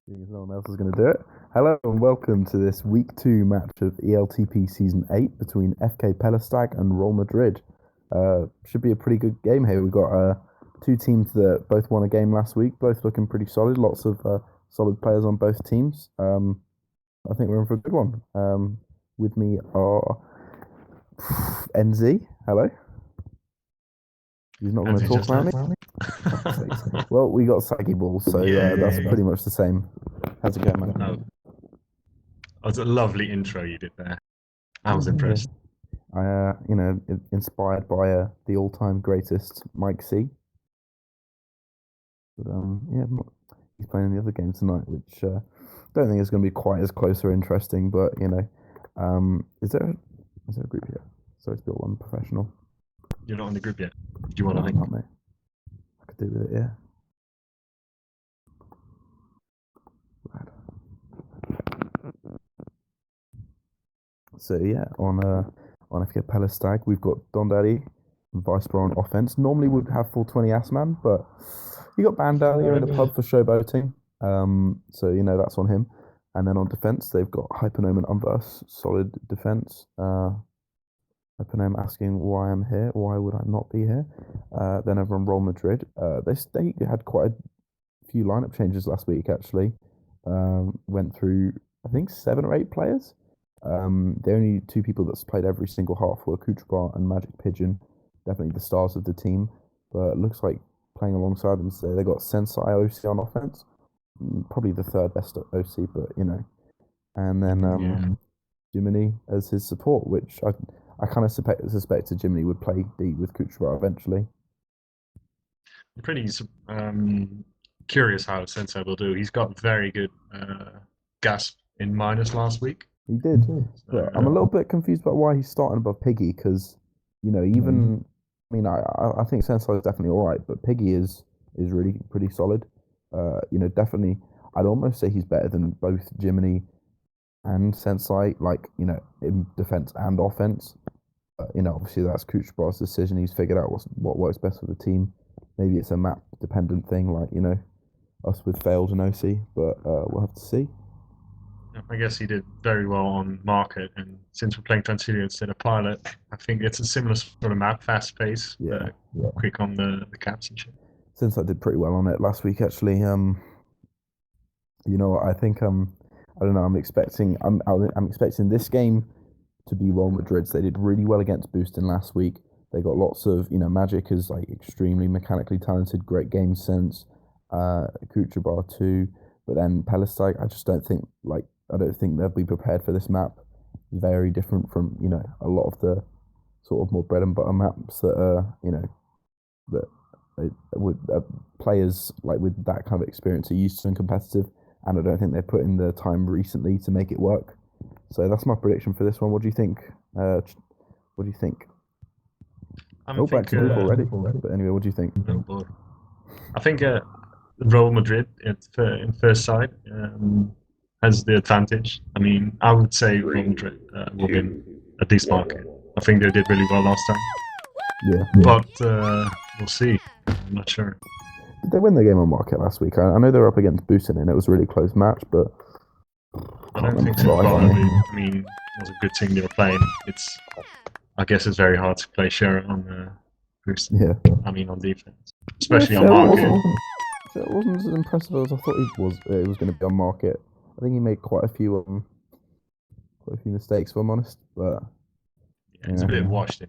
Seeing as no one else is going to do it. Hello and welcome to this week two match of ELTP Season 8 between FK Pelistag and Real Madrid. Should be a pretty good game here. We've got two teams that both won a game last week, both looking pretty solid. Lots of solid players on both teams. I think we're in for a good one. With me are NZ. Hello. He's not going to talk about me. Well, we got saggy balls, so that's pretty much the same. How's it going, man? Oh, that was a lovely intro you did there. I was impressed. Inspired by the all-time greatest Mike C. But he's playing the other game tonight, which don't think is going to be quite as close or interesting. But is there a group here? Sorry to be all unprofessional. You're not in the group yet. Do you want to link? Not me. I could do with it, yeah. So yeah, on FK Pelistag, we've got Don Daddy and Vicepro on offense. Normally we'd have full 20 ass man, but you got banned earlier in the pub for showboating. So that's on him. And then on defense, they've got Hypernome and Unverse, solid defense. Hypernome asking why I'm here, why would I not be here? Then over on Real Madrid, they had quite a few lineup changes last week actually. Went through I think 7 or 8 players. The only two people that's played every single half were Kuchbar and Magic Pigeon, definitely the stars of the team. But it looks like playing alongside them today, they got Sensei OC on offense, probably the third best OC, but and then Jiminy as his support, which I kind of suspected Jiminy would play D with Kuchbar eventually. I'm pretty curious how Sensei will do. He's got very good gasp in minus last week. He did, but I'm a little bit confused about why he's starting above Piggy because, even I think Sensei is definitely all right, but Piggy is really pretty solid. Definitely, I'd almost say he's better than both Jiminy and Sensei, in defense and offense. Obviously that's Kuchbar's decision. He's figured out what works best for the team. Maybe it's a map dependent thing, us with failed and OC, but we'll have to see. I guess he did very well on market, and since we're playing Tantilio instead of Pilot, I think it's a similar sort of map, fast pace, quick on the caps and shit. Since I did pretty well on it last week, actually, I think I don't know. I'm expecting this game to be Real Madrid's. They did really well against Booston last week. They got lots of Magic is extremely mechanically talented, great game sense. Kuchbar too, but then Pelistag, I just don't think I don't think they'll be prepared for this map. Very different from a lot of the sort of more bread and butter maps that players with that kind of experience are used to and competitive. And I don't think they've put in the time recently to make it work. So that's my prediction for this one. What do you think? What do you think? Back to group already. But anyway, what do you think? I think Real Madrid in first side has the advantage. I mean, I would say Real Madrid will win at this market. I think they did really well last time. Yeah. But we'll see. I'm not sure. Did they win the game on market last week? I know they were up against Booston and it was a really close match, but I don't think so. I mean, it was a good team they were playing. I guess it's very hard to play Shera on Booston. Yeah. I mean, on defense, especially on market. It wasn't as impressive as I thought it was going to be on market. I think he made quite a few mistakes, if I'm honest. But it's a bit washed. A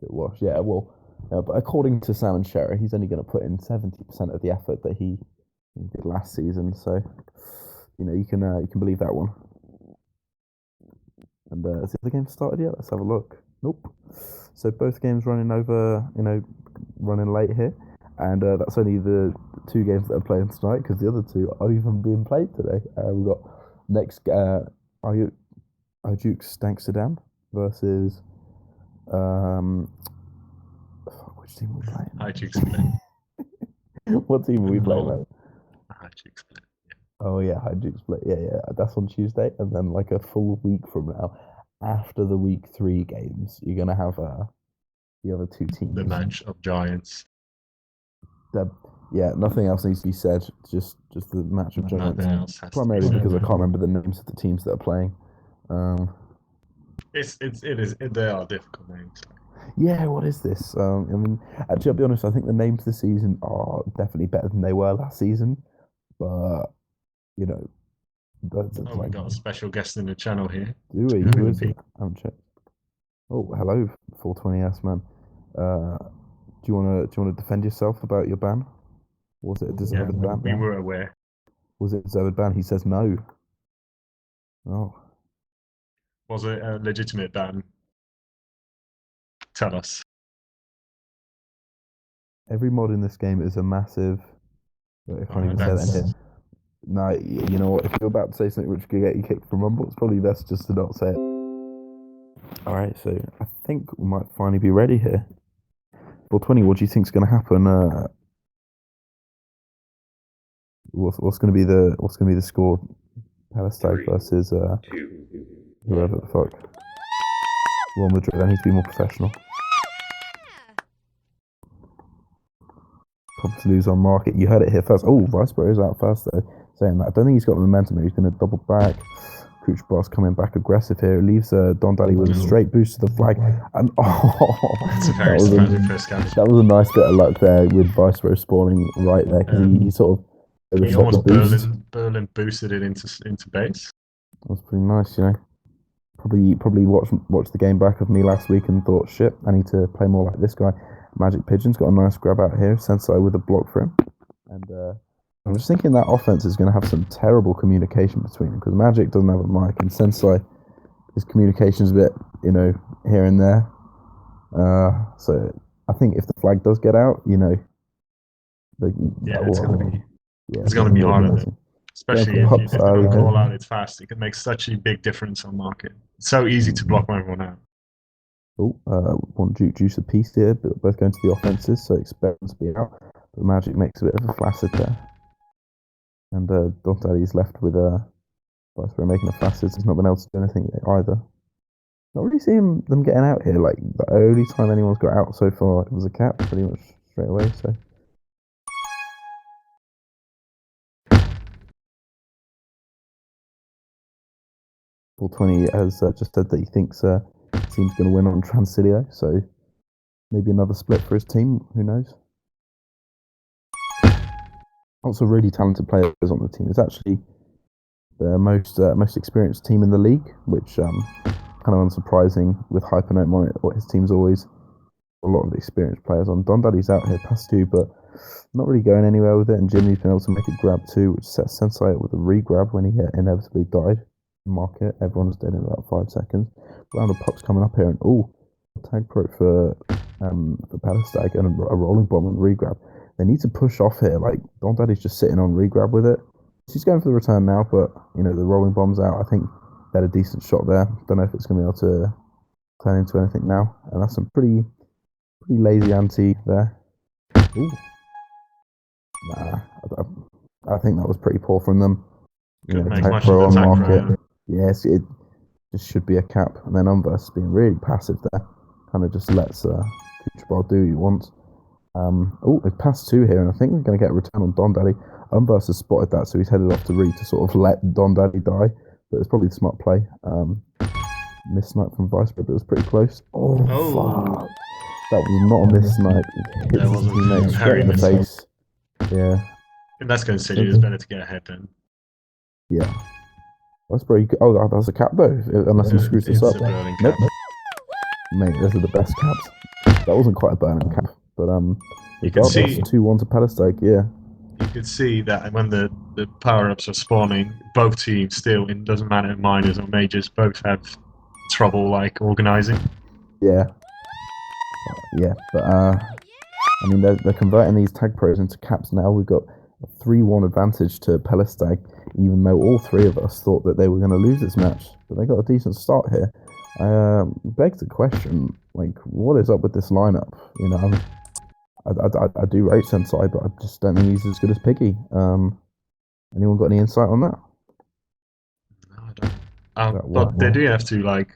bit washed, yeah. Well, but according to Sam and Shera, he's only going to put in 70% of the effort that he did last season. So you can believe that one. And has the game started yet? Let's have a look. Nope. So both games running late here. And that's only the 2 games that are playing tonight because the other 2 are even being played today. We've got next Ajuk's Amsterdam versus which team are we playing? Ajuk's Split. What team are we playing, mate? Ajuk's Split. Oh yeah, Ajuk's Split. Yeah. That's on Tuesday, and then a full week from now, after the week 3 games, you're gonna have the other 2 teams. The match of giants. Yeah, nothing else needs to be said. Just the match of judgment. Nothing else has to be Primarily said. because I can't remember the names of the teams that are playing. Um, They are difficult names. yeah, what is this? I mean, actually, I'll be honest. I think the names this season are definitely better than they were last season. But you know, that's Oh, we like, got a special guest in the channel here. do we? Who is it? I haven't checked. Oh, hello, 420S man. Do you want to defend yourself about your ban? Was it a Yeah, deserved ban? we were aware. Was it a deserved ban? He says no. Oh, Was it a legitimate ban? Tell us. every mod in this game is a massive. I can't even say that in That's here. No, you know what? If you're about to say something which could get you kicked from Rumble, it's probably best just to not say it. All right, so I think we might finally be ready here. 420, what do you think's going to happen? What's going to be the score? Pelistag versus whoever the fuck. Real Madrid. I need to be more professional. Probably to lose on market. You heard it here first. Oh, Vicepro is out first though. Saying that, I don't think he's got the momentum. He's going to double back. Cooch Boss coming back aggressive here. It leaves Don Daddy with a straight boost to the flag. And That's a very surprising first catch. that was a nice bit of luck there with Vicepro spawning right there because he sort of He overshot the almost boost. Berlin boosted it into base. That was pretty nice, you know. Probably watched the game back of me last week and thought, shit, I need to play more like this guy. Magic Pigeon's got a nice grab out here. Sensei with a block for him. And I'm just thinking that offense is going to have some terrible communication between them because Magic doesn't have a mic and Sensei, his communication's a bit, here and there. So I think if the flag does get out, It's going to be yeah, it's going to be hard on them. Especially if Pups they don't early. call out it fast. It can make such a big difference on market. It's so easy to block everyone out. Oh, want juice a piece here, but both going to the offenses, so expect them to be out. But Magic makes a bit of a flaccid there. And Don Daddy's left with Viceroy making a flaccid. He's not been able to do anything either. Not really seeing them getting out here. Like, the only time anyone's got out so far, it was a cap pretty much straight away, so. 420 has just said that he thinks his team's going to win on Transilio, so maybe another split for his team. Who knows? Also, really talented players on the team. It's actually the most experienced team in the league, which kind of unsurprising with Hypernote on it. His team's always a lot of experienced players on. Don Daddy's out here past two, but not really going anywhere with it. And Jimmy's been able to make a grab too, which sets Sensei up with a re-grab when he inevitably died. Market. Everyone's dead in about 5 seconds. Round of pups coming up here, and TagPro for Pelistag and a rolling bomb and regrab. They need to push off here. Like Don Daddy's just sitting on regrab with it. He's going for the return now, but the rolling bomb's out. I think they had a decent shot there. Don't know if it's going to be able to turn into anything now. And that's some pretty lazy anti there. Ooh. Nah, I think that was pretty poor from them. TagPro on market. Yes, it just should be a cap. And then Unverse being really passive there. Kind of just lets Kuchbal do what he wants. It's past 2 here, and I think we're going to get a return on Don Daddy. Unverse has spotted that, so he's headed off to Reed to sort of let Don Daddy die. But it's probably the smart play. Miss snipe from Vicepro, but it was pretty close. Oh, fuck. That was not a miss snipe. Hits his teammate straight in the face. Yeah. In that case, it's better to get ahead then. Yeah. That's pretty good. Oh, that's a cap though, unless he screws this up. Nope. Mate, those are the best caps. That wasn't quite a burning cap, but you can see 2-1 to Pelistag, yeah. You can see that when the power-ups are spawning, both teams still, it doesn't matter minors or majors, both have trouble like organizing. Yeah. Yeah, but I mean they're converting these tag pros into caps now. We've got a 3-1 advantage to Pelistag, even though all 3 of us thought that they were going to lose this match. But they got a decent start here. Begs the question, like, what is up with this lineup? I do rate Sensei, but I just don't think he's as good as Piggy. Anyone got any insight on that? No, I don't. But they do have to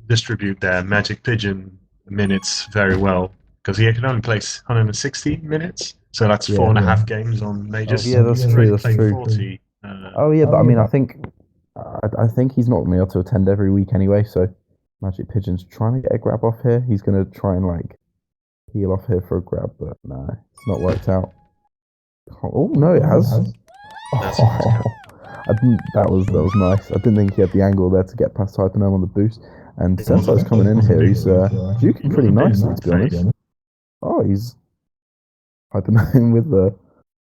distribute their Magic Pigeon minutes very well, because he can only play 160 minutes. So that's Yeah. 4.5 games on majors. yeah, that's He's true, already that's played true. 40. Oh yeah, but I mean, I think he's not going to be able to attend every week anyway. So Magic Pigeon's trying to get a grab off here. He's going to try and like peel off here for a grab, but no, it's not worked out. Oh no, it has. That's a nice cap. That was nice. I didn't think he had the angle there to get past Hypernome on the boost. And It wasn't- Sensei's coming in wasn't here. big. He's juking pretty nicely, to be honest. Oh, he's Hypernome with the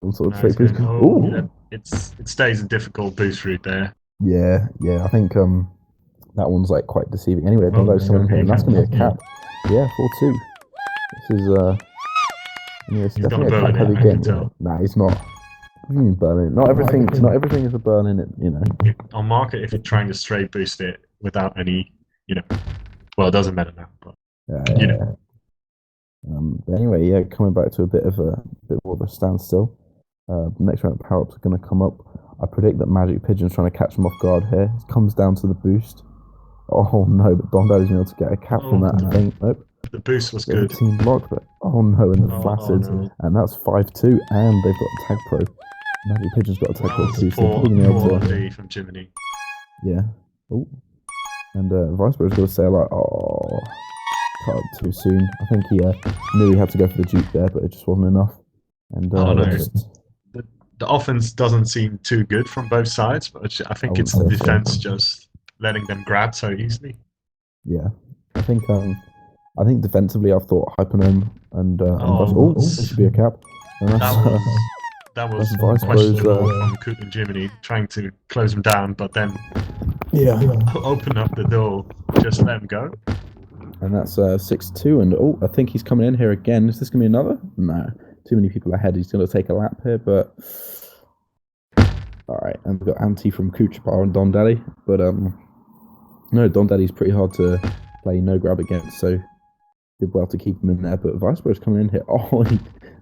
some sort of No, straight it's boost. good. Ooh, Yeah, it stays a difficult boost route there. yeah. I think that one's like quite deceiving. Anyway, Oh, Dondo's coming in here, and that's gonna be a cap. Yeah, 4-2. This is it's He's gonna definitely a burn cap it, heavy I can game. tell. Nah, he's not. What do you mean burning? Not everything is a burn in it, you know. On market, if you're trying to straight boost it without any, well, it doesn't matter now, but Yeah. But anyway, yeah, coming back to a bit more of a standstill. Next round of power ups are going to come up. I predict that Magic Pigeon's trying to catch him off guard here. It comes down to the boost. Oh no, but Don Daddy's been able to get a cap from that. I think. Nope. the boost was Bit of a good. team block, but oh no, and the flaccid, no. and that's 5-2, and they've got TagPro. Magic Pigeon's got a That TagPro was too, so poor, probably gonna be poor able to. D from Jiminy. Yeah. Oh. And Viceroy's going to say like, oh, cut up too soon. I think he knew he had to go for the dupe there, but it just wasn't enough. And Oh, no. just, The offense doesn't seem too good from both sides, but I think it's the defense just letting them grab so easily. yeah, I think defensively I've thought Hypernome and this should be a cap. And That was that's Vice questionable Bro's, from Coot and Jiminy trying to close them down, but then open up the door, just let them go. And that's 6-2. And I think he's coming in here again. Is this gonna be another? No, too many people ahead. He's gonna take a lap here, but all right. And we've got Anti from Kuchbar and Don Daddy, but no, Don Daddy's pretty hard to play no grab against, so did well to keep him in there. But Vicebro's coming in here. Oh, he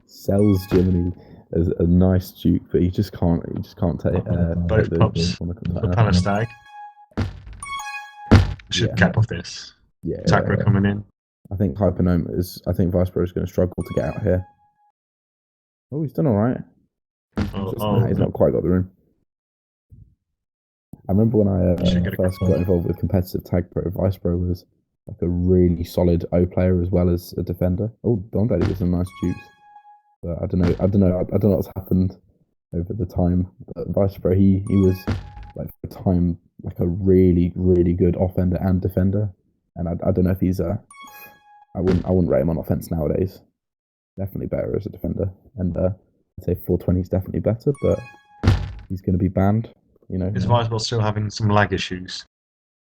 sells Jiminy as a nice duke, but he just can't take both pups. The Pelistag should cap off this. Yeah, TagPro coming in. I think Hypernome is. I think Vicebro is going to struggle to get out here. Oh, he's done all right. He's not quite got the room. I remember when I first got involved with competitive TagPro, Vicebro was like a really solid O player as well as a defender. Oh, Don Daddy with some nice dukes. But I don't know what's happened over the time. But Vicebro, he was like for a time like a really, really good offender and defender. And I don't know if he's I wouldn't rate him on offense nowadays. Definitely better as a defender. And I'd say 420 is definitely better, but he's going to be banned. Is Vicebro still having some lag issues?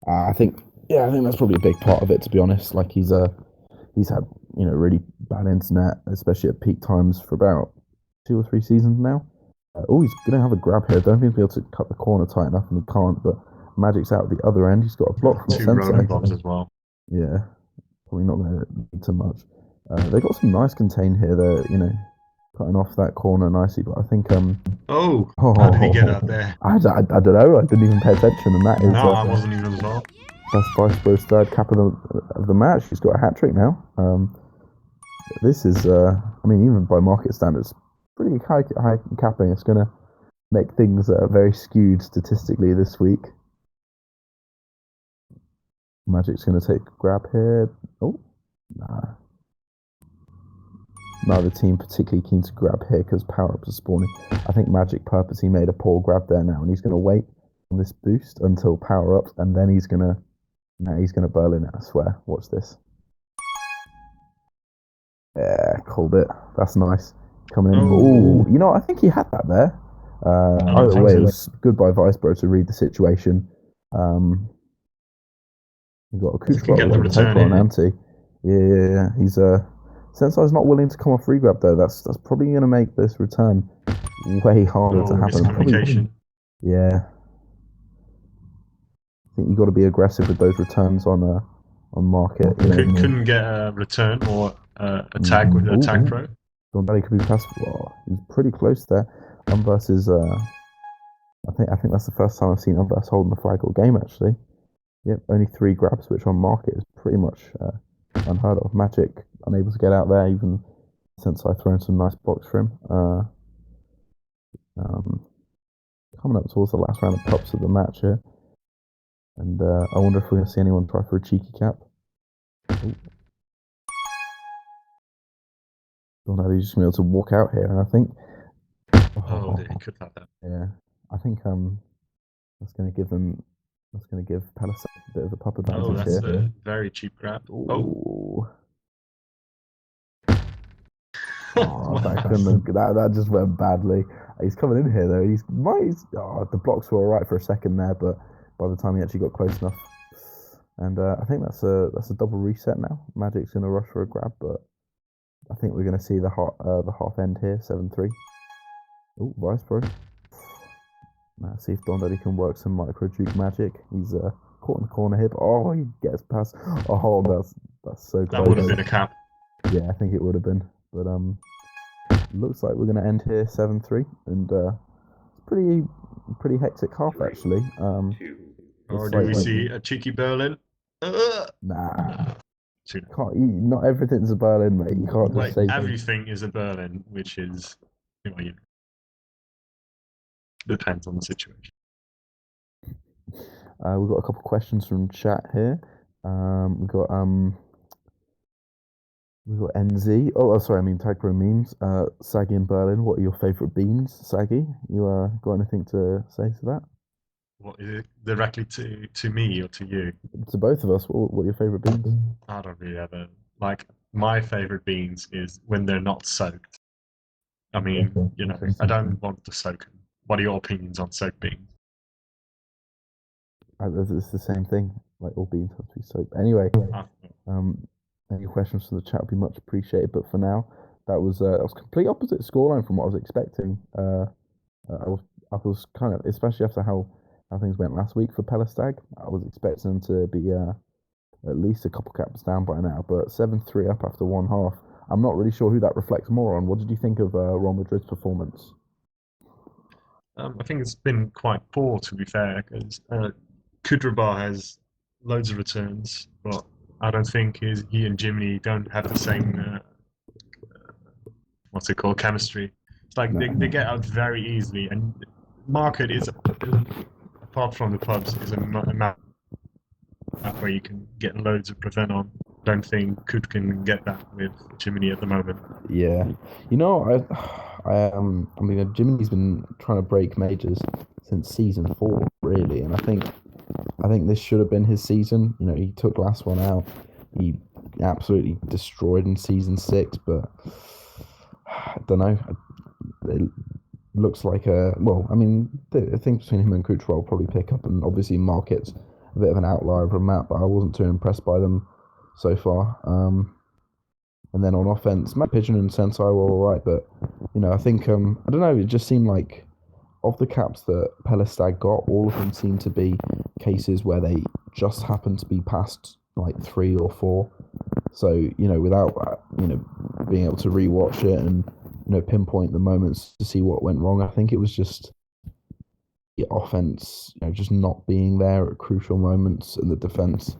I think that's probably a big part of it. To be honest, like he's had really bad internet, especially at peak times for about 2 or 3 seasons now. He's going to have a grab here. Don't think he'll be able to cut the corner tight enough, and he can't. But Magic's out at the other end. He's got a block from 2 rolling bombs as well. Yeah, probably not going to need too much. They got some nice contain here. They're cutting off that corner nicely, but I think how did he get out there? I don't know. I didn't even pay attention, and that is I wasn't even as well. That's Vicebro's third cap of the match. He's got a hat trick now. This is, even by market standards, pretty high capping. It's going to make things very skewed statistically this week. Magic's going to take a grab here. Oh, nah. Neither team particularly keen to grab here because power-ups are spawning. I think Magic purposely made a poor grab there now, and he's going to wait on this boost until power-ups, and then he's going to Berlin it, I swear. Watch this. Yeah, called it. That's nice. Coming in. Ooh, I think he had that there. Either way, it was good by Vicebro to read the situation. You got a Kuchbot with a on Anti. Yeah. He's Sensei's not willing to come off free grab though. That's probably going to make this return way harder to happen. Yeah. I think you got to be aggressive with those returns on market. Couldn't get a return or a tag with a TagPro. Don Daddy could be passable. He's pretty close there. Versus I think that's the first time I've seen Unverse holding the flag all game actually. Yep, only 3 grabs, which on market is pretty much unheard of. Magic unable to get out there, even since I thrown some nice blocks for him. Um, Coming up towards the last round of pups of the match here, and I wonder if we're going to see anyone try for a cheeky cap. Donati just going to be able to walk out here, and I think. Oh, he could have that. Yeah, I think that's going to give them. That's going to give Pelistag a bit of a pup advantage Oh, that's here. a very cheap grab. Oh, Ooh. Oh, that just went badly. He's coming in here though. The blocks were alright for a second there, but by the time he actually got close enough, and I think that's a double reset now. Magic's gonna rush for a grab, but I think we're gonna see the half end here, 7-3. Oh, Vice Pro. Now see if Don Daddy can work some micro juke magic. He's caught in the corner here, but he gets past. Oh, that's so close. That would have been a cap. Yeah, I think it would have been, but looks like we're going to end here 7-3, and it's pretty hectic half actually. Or do we see a cheeky Berlin? Nah, not everything's a Berlin, mate. You can't just say everything is a Berlin, which is depends on the situation. We've got a couple of questions from chat here. We've got NZ. Oh, sorry, I mean TagPro memes. Saggy and Berlin. What are your favourite beans, Saggy? You got anything to say to that? What is it directly to me or to you? To both of us. What are your favourite beans? I don't really have my favourite beans is when they're not soaked. I mean, I don't want to soak them. What are your opinions on soaked beans? It's the same thing. Like all beans have to be soaked. Anyway, any questions from the chat would be much appreciated. But for now, that was complete opposite scoreline from what I was expecting. I was kind of, especially after how things went last week for Pelistag, I was expecting them to be at least a couple caps down by now. But 7-3 up after one half. I'm not really sure who that reflects more on. What did you think of Real Madrid's performance? I think it's been quite poor, to be fair, because Kudrabar has loads of returns, but I don't think he and Jimmy don't have the same what's it called, chemistry. It's like they get out very easily, and market is apart from the pubs is a map where you can get loads of prevent on. Don't think Kud can get that with Jiminy at the moment. Yeah, I mean, Jiminy's been trying to break majors since season 4, really, and I think this should have been his season. He took last one out. He absolutely destroyed in season 6, but I don't know. It looks like I mean, the things between him and Kuchwa will probably pick up, and obviously Market's a bit of an outlier from Matt, but I wasn't too impressed by them so far. And then on offense, Matt Pigeon and Sensei were all right, but I think I don't know. It just seemed like of the caps that Pelistag got, all of them seemed to be cases where they just happened to be past like 3 or 4. So without being able to rewatch it and pinpoint the moments to see what went wrong, I think it was just the offense, just not being there at crucial moments, and the defense,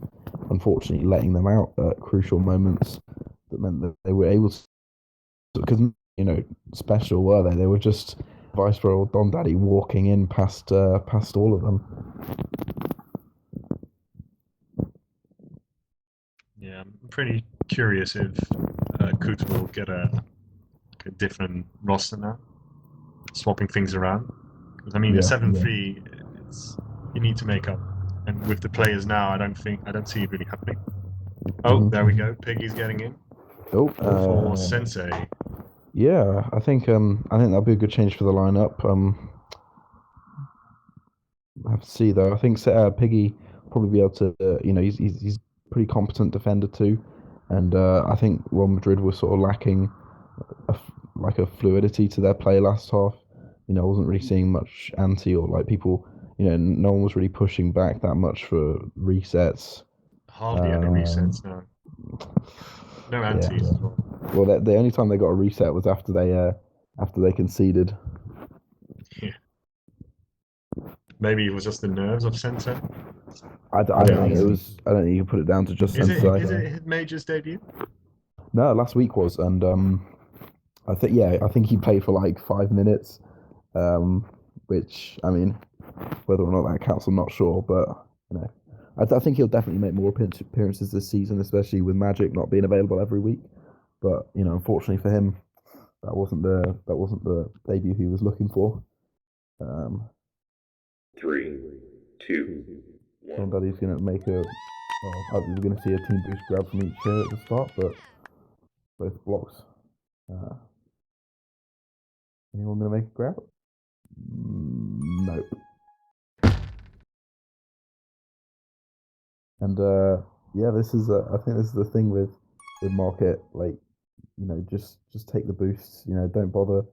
unfortunately, letting them out at crucial moments. That meant that they were able to, because special were they? They were just Viceroy or Don Daddy walking in past all of them. Yeah, I'm pretty curious if Kut will get a different roster now, swapping things around. Because I mean, the 7-3, you need to make up, and with the players now, I don't see it really happening. Oh, there we go. Piggy's getting in. Oh, for Sensei. Yeah, I think that'll be a good change for the lineup. I have to see though. I think Piggy probably be able to. He's pretty competent defender too, and I think Real Madrid was sort of lacking a fluidity to their play last half. I wasn't really seeing much anti or like people. No one was really pushing back that much for resets. Hardly any resets now. No antis as well. Well, the only time they got a reset was after they conceded. Yeah. Maybe it was just the nerves of Sensei. I don't think it was. I don't think you can put it down to just Sensei. Is it his major's debut? No, last week was, and I think he played for like 5 minutes, um, which I mean, whether or not that counts, I'm not sure, but you know, I think he'll definitely make more appearances this season, especially with Magic not being available every week. But you know, unfortunately for him, that wasn't the debut he was looking for. Um, Three, two, John one. Duddy's going to make a. Well, we're going to see a team boost grab from each at the start, but both blocks. Uh, Anyone going to make a grab? Nope. And yeah, this is I think this is the thing with market. Like, you know, just take the boosts. You know, don't bother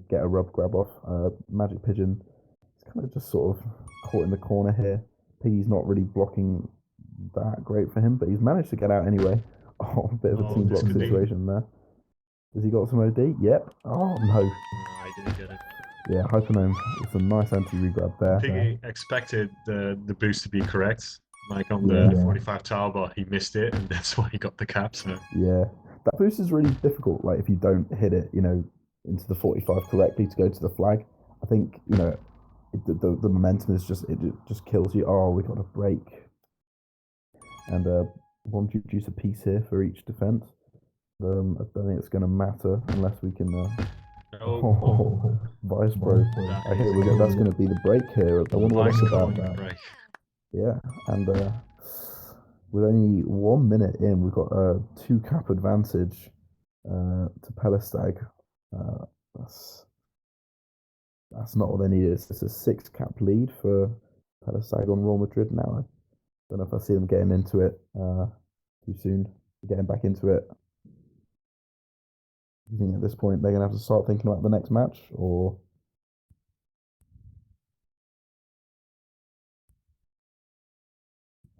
get a rub grab off. Magic Pigeon is kind of just sort of caught in the corner here. Piggy's not really blocking that great for him, but he's managed to get out anyway. Oh, a bit of a Oh, team this block could be. situation there. Has he got some OD? Yep. Oh no. I didn't get it. Yeah, Hypernome. It's a nice anti-regrab there. Piggy expected the boost to be correct, like on Yeah. the 45 tile, but he missed it, and that's why he got the cap. So Yeah, that boost is really difficult. Like if you don't hit it, you know, into the 45 correctly to go to the flag, I think you know the momentum is just it just kills you. Oh, we got a break, and one juice a piece here for each defense. I don't think it's going to matter unless we can. oh, Vice Pro. that Okay, is that's going to be the break here. I wonder what Vice that's calling about. the break. Yeah, and with only 1 minute in, we've got a 2 cap advantage to Pelistag. Uh, that's not what they need. It's a 6 cap lead for Pelistag on Real Madrid now. I don't know if I see them getting into it too soon, getting back into it. Do you think at this point they're going to have to start thinking about the next match, or?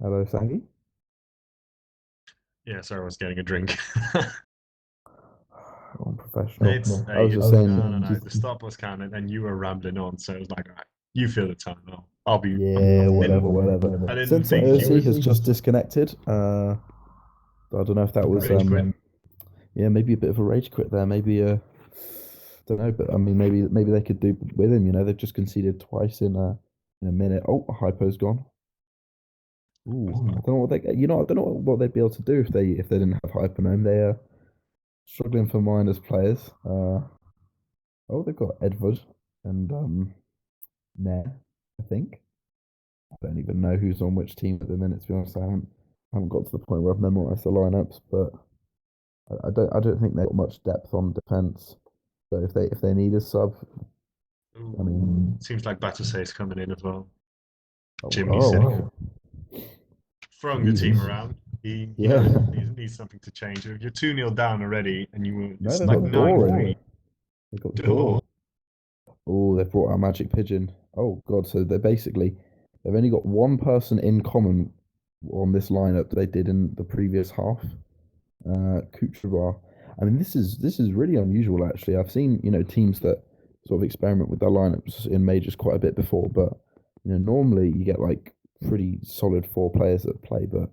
Hello, Sangi. Yeah, sorry, I was getting a drink. Unprofessional. It's I was hey, just saying. no. The stop was counted, and you were rambling on, so it was like, all right, you feel the time. I'll be. Yeah, whatever, I whatever. didn't Sensei think you OC would has just disconnected. I don't know if that was rage quit. yeah, maybe a bit of a rage quit there. Maybe don't know, but I mean, maybe they could do with him. You know, they've just conceded twice in a minute. Oh, Hypo's gone. Ooh, I don't know what they. You know, I don't know what they'd be able to do if they didn't have Hypernome. They are struggling for mine as players. Oh, they've got Edward and Nair, I think. I don't even know who's on which team at the minute. To be honest, I haven't got to the point where I've memorized the lineups, but I don't think they've got much depth on defense. So if they need a sub, I mean, Seems like Batusse's coming in as well. oh, Jimmy's throwing the team Jesus. around. He Yeah. knows he needs something to change. If you're 2-0 down already, and No, it's they've like got Door 9-3. in. They've got Door. Oh, they've brought out Magic Pigeon. Oh God, so they've only got one person in common on this lineup that they did in the previous half. Kucherbar. I mean, this is really unusual actually. I've seen teams that sort of experiment with their lineups in majors quite a bit before, but normally you get like pretty solid 4 players that play. But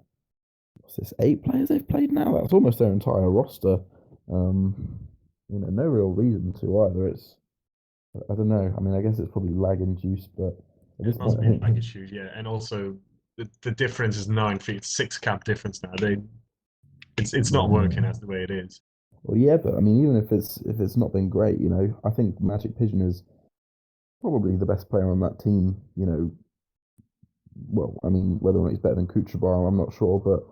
what's this? 8 players they've played now. That's almost their entire roster. No real reason to either. I don't know. I mean, I guess it's probably lag induced, but at this It must point, I be think like issues, yeah. And also the difference is 9 feet, 6 cap difference now. It's not working as the way it is. well, yeah, but I mean, even if it's not been great, I think Magic Pigeon is probably the best player on that team. Well, I mean, whether or not he's better than Kucherbar, I'm not sure, but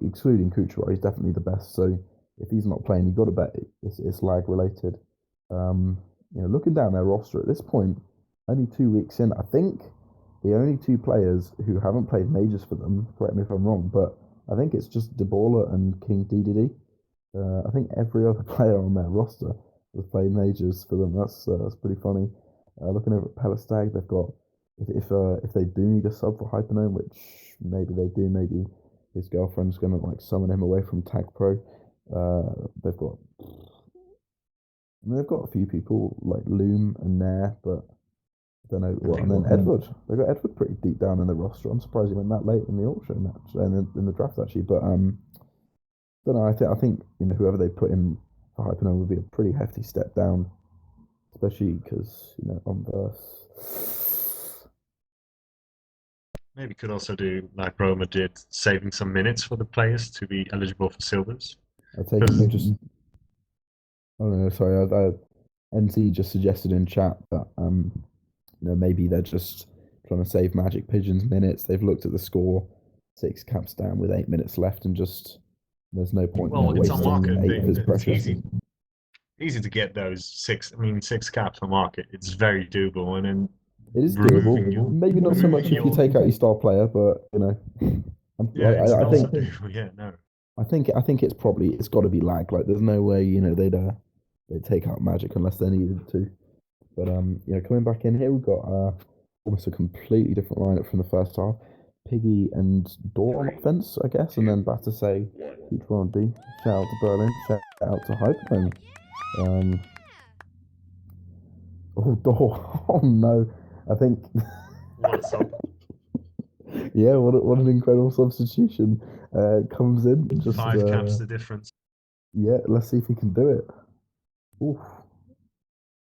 excluding Kucherbar, he's definitely the best. So if he's not playing, you've got to bet it's lag related. Looking down their roster at this point, only 2 weeks in, I think the only 2 players who haven't played majors for them, correct me if I'm wrong, but I think it's just Debola and King DDD. I think every other player on their roster has played majors for them. That's pretty funny. Looking over at Pelistag, they've got if they do need a sub for Hypernome, which maybe they do, maybe his girlfriend's gonna like summon him away from TagPro. They've got they've got a few people like Loom and Nair, but I don't know what. And then Edward, they've got Edward pretty deep down in the roster. I'm surprised he went that late in the auction match and in the draft actually. But don't know. I think whoever they put in for Hypernome would be a pretty hefty step down, especially because on verse. Maybe could also do like Roma did, saving some minutes for the players to be eligible for silvers. I take it you just. Oh no, sorry. NC just suggested in chat that maybe they're just trying to save Magic Pigeon's minutes. They've looked at the score, 6 caps down with 8 minutes left, and just there's no point it's on wasting market. 8 of his It's precious. easy to get those 6. I mean, 6 caps on market. It's very doable, and then It is removing doable. Maybe not so much if you take out your star player, but I think doable. Yeah, no. I think it's got to be lag. Like, there's no way they'd take out Magic unless they needed to. But coming back in here, we've got almost a completely different lineup from the first half. Piggy and Door on offense, I guess, and then Batasay, Future on D. Shout out to Berlin. Shout out to Hypernome. Door. Oh no, I think. What a sub. Yeah, what an incredible substitution. Comes in just 5 caps the difference. Yeah, let's see if he can do it. Oof.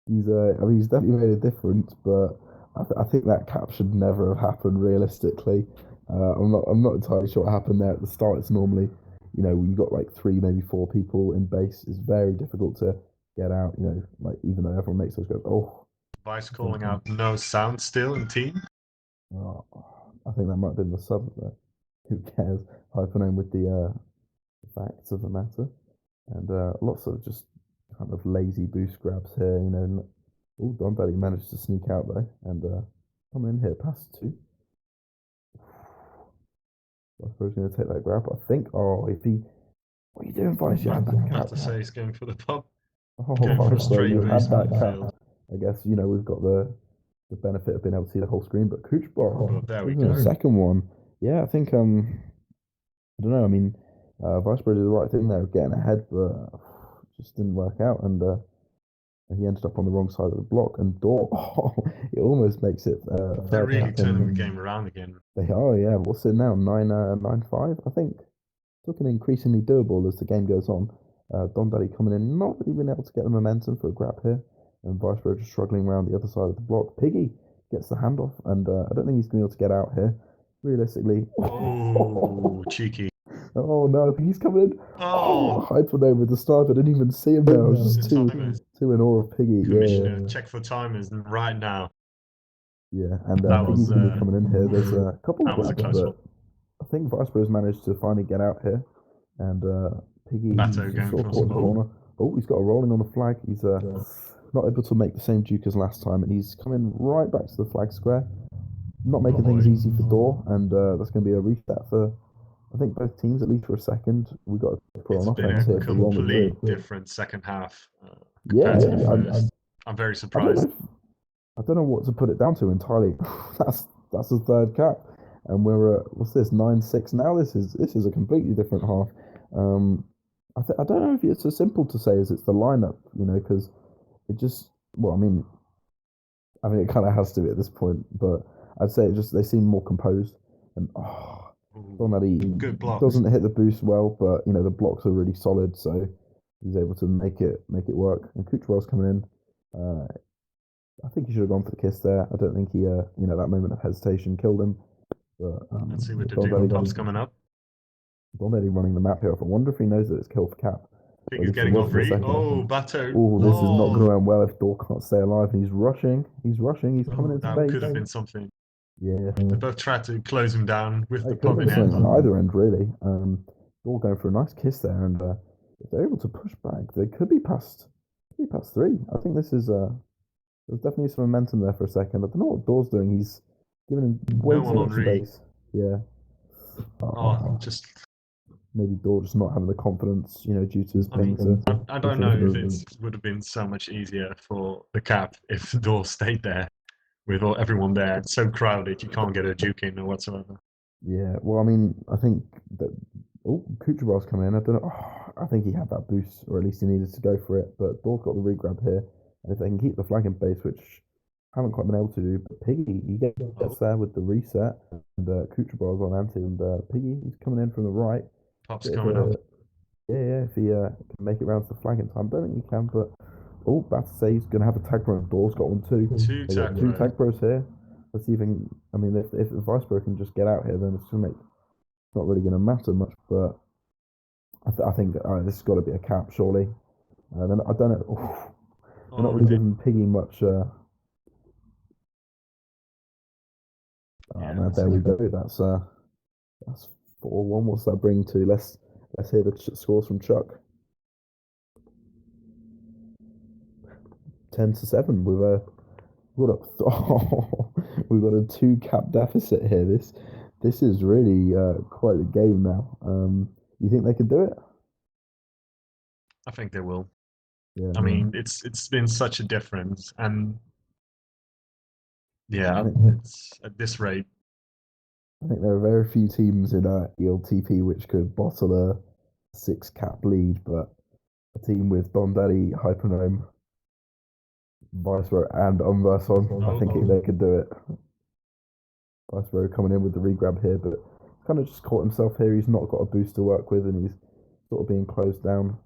He's definitely made a difference, but I think that cap should never have happened realistically. I'm not entirely sure what happened there at the start. It's normally, when you've got like 3, maybe 4 people in base, it's very difficult to get out. Like, even though everyone makes those goes, oh. Vice calling out no sound still in team. Oh, I think that might have been the sub there. Who cares? Hypernome with the facts of the matter, and lots of just kind of lazy boost grabs here. Oh, Don Belly managed to sneak out though, and come in here, pass 2. I suppose going to take that grab. I think. Oh, if he, what are you doing, Vice? You had that cap. To say he's going for the pub. Oh, Going for a Vice, bro, straight you had boost that midfield. cap. I guess we've got the benefit of being able to see the whole screen, but Cooch Oh, there we go. The second one, yeah, I think I don't know. I mean, Vicebro did the right thing there, getting ahead, but just didn't work out, and he ended up on the wrong side of the block. And Door, it almost makes it. They're really turning the game around again. They are, yeah. What's it now? 9-5, I think. It's looking increasingly doable as the game goes on. Don Daddy coming in, not really been able to get the momentum for a grab here, and Vicebro just struggling around the other side of the block. Piggy gets the handoff, and I don't think he's going to be able to get out here. Realistically. Oh, cheeky. Oh no, Piggy's coming in. Oh, Hypernome with the sniper. I didn't even see him there. I was just too in awe of Piggy. Commissioner, Yeah. check for timers right now. Yeah, and That Piggy's was, going to be coming in here. There's a couple of that was a grabs, close but I think Vicebro's managed to finally get out here. And Piggy Bato going sort of for caught in the some- corner. Oh, he's got a rolling on the flag. He's not able to make the same juke as last time, and he's coming right back to the flag square. Not making things easy for Door, and that's going to be a reset for, I think, both teams, at least for a second. We got to put on It's been offense a here for Real Madrid. complete different second half Yeah, compared to the first. I'm very I don't surprised. know. I don't know what to put it down to entirely. that's the third cap, and we're at what's this 9-6 now. This is a completely different half. I don't know if it's as simple to say as it's the lineup, because it just I mean it kind of has to be at this point, but I'd say they seem more composed, and Donati Good blocks. doesn't hit the boost well, but the blocks are really solid, so he's able to make it work. And Kucherel's coming in. I think he should have gone for the kiss there. I don't think he, that moment of hesitation killed him. But, Let's see what the Duke Pub's coming up. Don Eddie running the map here. I wonder if he knows that it's kill for cap. I think he's getting off re. Oh, Bato. Oh, this is not going to end well if Door can't stay alive. And he's rushing. He's coming into that base. Could have been something. Yeah. They both tried to close him down with the It could have pub been in something end. on either end, really. Door going for a nice kiss there, and if they're able to push back, they could be past 3. I think this is there's definitely some momentum there for a second. I don't know what Door's doing. He's giving him way too much space. Yeah. Just maybe Door just not having the confidence, due to his pain. I don't know if it would have been so much easier for the cap if Door stayed there with everyone there. It's so crowded, you can't get a juke in or whatsoever. Yeah, well, I mean, I think that Kucherel's coming in. I don't know. I think he had that boost, or at least he needed to go for it. But Door's got the regrab here, and if they can keep the flag in base, which I haven't quite been able to do, but Piggy he gets there with the reset, and Kucherel's on anti, and Piggy he's coming in from the right. Pop's coming up. Yeah, if he can make it round to the flag in time. Don't think he can, but oh, about to say he's going to have a tag pro. Door's got one too. Two They got two TagPro. tag pros here. Let's even. I mean, if the vice pro can just get out here, then it's not really going to matter much. But I think this has got to be a cap, surely. Then I don't know. They're not Oh, really giving Piggy much. yeah, No, there we go. That's 4-1. What's that bring to? Let's hear the scores from Chuck. 10-7 with a what a we've got a 2 cap deficit here. This is really quite a game now. You think they could do it? I think they will. Yeah, I mean, it's been such a difference, and yeah, I think, it's at this rate. I think there are very few teams in ELTP which could bottle a 6 cap lead, but a team with Don Daddy, Hypernome, Viceroy, and Unverson, I think they could do it. Viceroy coming in with the regrab here, but kind of just caught himself here. He's not got a boost to work with, and he's sort of being closed down.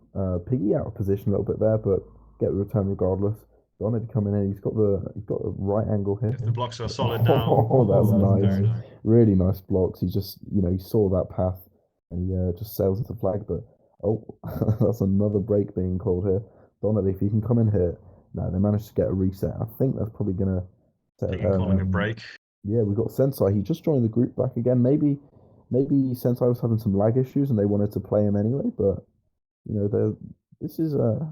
Piggy out of position a little bit there, but get the return regardless. Donald coming in, he's got the right angle here. If the blocks are solid now, Oh, that's nice. very nice. Really nice blocks. He just, he saw that path and he just sails into the flag. But oh, that's another break being called here. Donald, if you can come in here, no, they managed to get a reset. I think that's probably gonna. Calling a break. Yeah, we've got Sensei. He just joined the group back again. Maybe Sensei was having some lag issues and they wanted to play him anyway. But this is a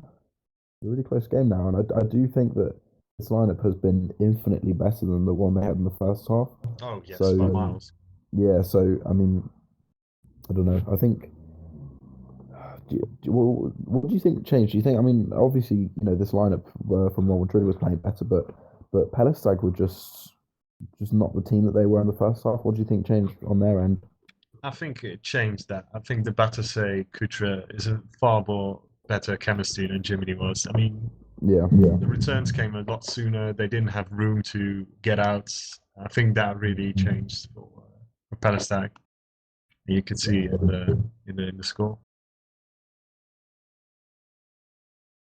really close game now, and I do think that this lineup has been infinitely better than the one they had in the first half. Oh yes, So by miles. yeah, so I mean, I don't know. I think. What do you think changed? Do you think? I mean, obviously, this lineup from Real Madrid was playing better, but Pelistag were just not the team that they were in the first half. What do you think changed on their end? I think it changed that. I think the Batasay Kutra is a far more better chemistry than Jiminy was. I mean, Yeah. the returns came a lot sooner. They didn't have room to get out. I think that really changed for Pelistag. You can see in the score.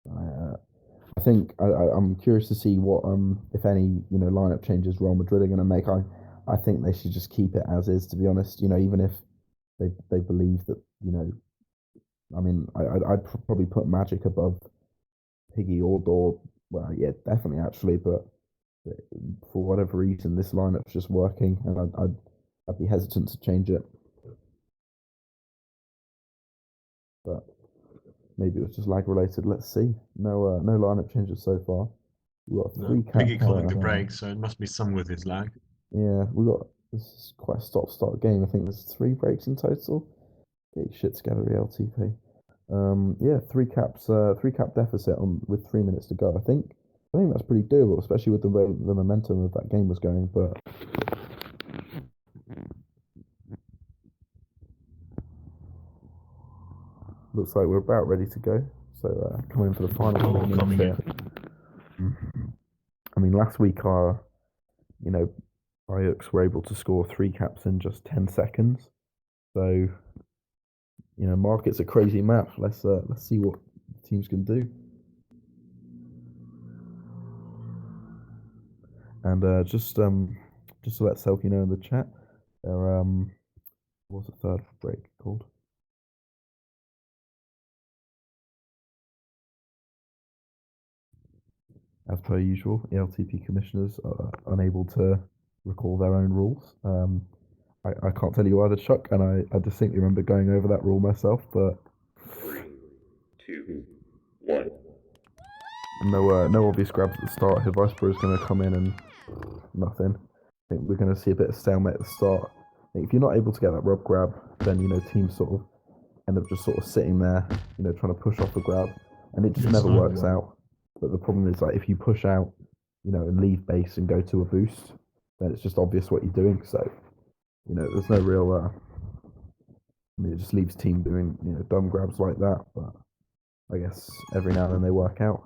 I think I'm curious to see what if any lineup changes Real Madrid are going to make. I think they should just keep it as is. To be honest, even if they believe that I mean I'd probably put Magic above Piggy or Door. Well, yeah, definitely actually, but for whatever reason, this lineup's just working, and I'd be hesitant to change it. But maybe it was just lag related. Let's see. No lineup changes so far. We've got 3 caps. Piggy calling the break, so it must be some with his lag. Yeah, this is quite a stop-start game. I think there's 3 breaks in total. Get your shit together, ELTP. Yeah, 3 cap deficit with 3 minutes to go. I think that's pretty doable, especially with the way the momentum of that game was going. But looks like we're about ready to go. So coming for the final minutes here. I mean, last week Ajax were able to score 3 caps in just 10 seconds. So market's a crazy map. Let's see what teams can do. And just to let Selkie know in the chat, there what's the third break called? As per usual, ELTP commissioners are unable to recall their own rules. I can't tell you either, Chuck, and I distinctly remember going over that rule myself, but 3, 2, 1. No obvious grabs at the start. Her Vice Pro is going to come in and nothing. I think we're going to see a bit of stalemate at the start. If you're not able to get that rub grab, then teams sort of end up just sort of sitting there, trying to push off the grab, and it just never works out. But the problem is, like, if you push out, and leave base and go to a boost, then it's just obvious what you're doing. So, there's no real. I mean, it just leaves team doing dumb grabs like that. But I guess every now and then they work out.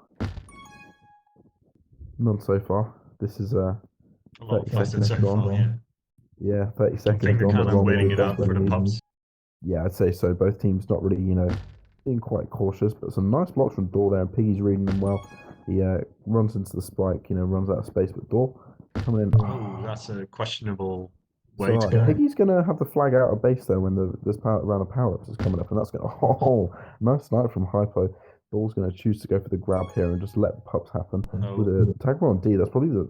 None so far. This is 30 seconds gone. Yeah, 30 seconds I think they're gone. kind of waiting it out for the pops. Yeah, I'd say so. Both teams not really, being quite cautious, but some nice blocks from Door there, and Piggy's reading them well. He runs into the spike, runs out of space, but Door coming in. Oh, that's a questionable It's way to alright. go. Piggy's gonna have the flag out of base though when this round of power ups is coming up, and that's gonna nice snipe from Hypo. Door's gonna choose to go for the grab here and just let the pups happen. Oh. With a TagPro on D, that's probably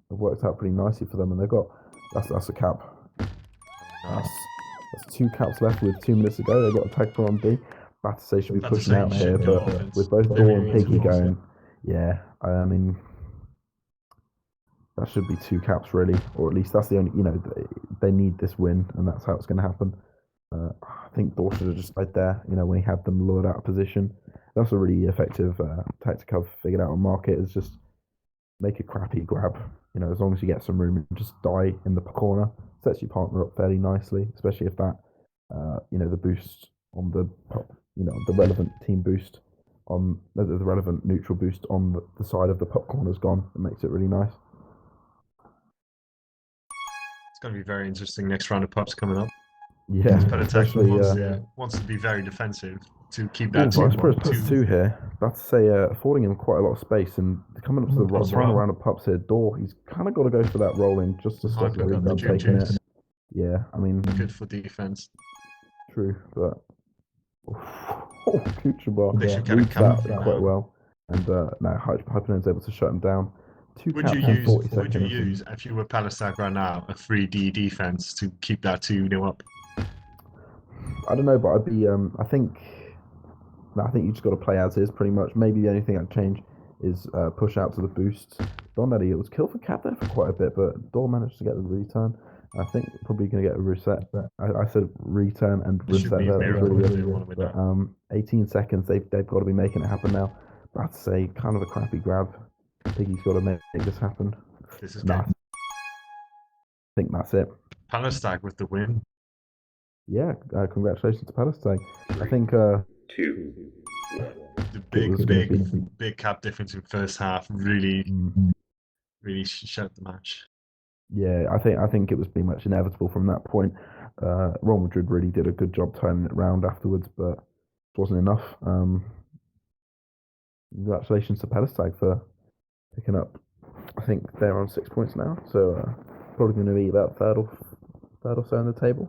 worked out pretty nicely for them, and they've got that's a cap. Nice. That's 2 caps left with 2 minutes to go. They've got a TagPro on D. Bad to say should be Bad to pushing say out should here, go but offense. with both They're Door and moving into Piggy offense. going, yeah, I mean that should be 2 caps really, or at least that's the only they need this win, and that's how it's going to happen. I think Door should have just stayed there, when he had them lured out of position. That's a really effective tactic I've figured out on market is just make a crappy grab. As long as you get some room and just die in the corner, sets your partner up fairly nicely, especially if that, the boost on the, the relevant team boost on the relevant neutral boost on the side of the pup corner is gone. It makes it really nice. It's going to be very interesting next round of pups coming up. Yeah, Pelistag especially wants to be very defensive to keep Ooh, that Vice Pros two. plus 2 here. About to say, affording him quite a lot of space, and coming up to the final round of pups here. Door, he's kind of got to go for that rolling just to stop Hypo got the them jump taking chase. it. Yeah, I mean, Good for defense. true, but Kucherbar They should get a reads cover that from quite that. well, and now Hypern's able to shut him down. 2 Would caps you in use 40 seconds. if you were Pelistag right now a 3D defense to keep that 2-0 up? I don't know, but I'd be. I think you just got to play as is, pretty much. Maybe the only thing I'd change is push out to the boosts. Don Eddie, it was kill for cap there for quite a bit, but Door managed to get the return. I think probably going to get a reset. I said return and It should reset be there. That was really if they good. want to win But that. 18 seconds, they've got to be making it happen now. But I'd say kind of a crappy grab. Piggy's got to make this happen. This is Nah, good. I think that's it. Pelistag with the win. Yeah, congratulations to Pelistag. I think 2, 1. The was gonna be- big cap difference in first half really shut the match. yeah, I think it was pretty much inevitable from that point. Real Madrid really did a good job turning it around afterwards, but it wasn't enough. Congratulations to Pelistag for picking up. I think they're on 6 points now, so probably going to be about third or so in the table.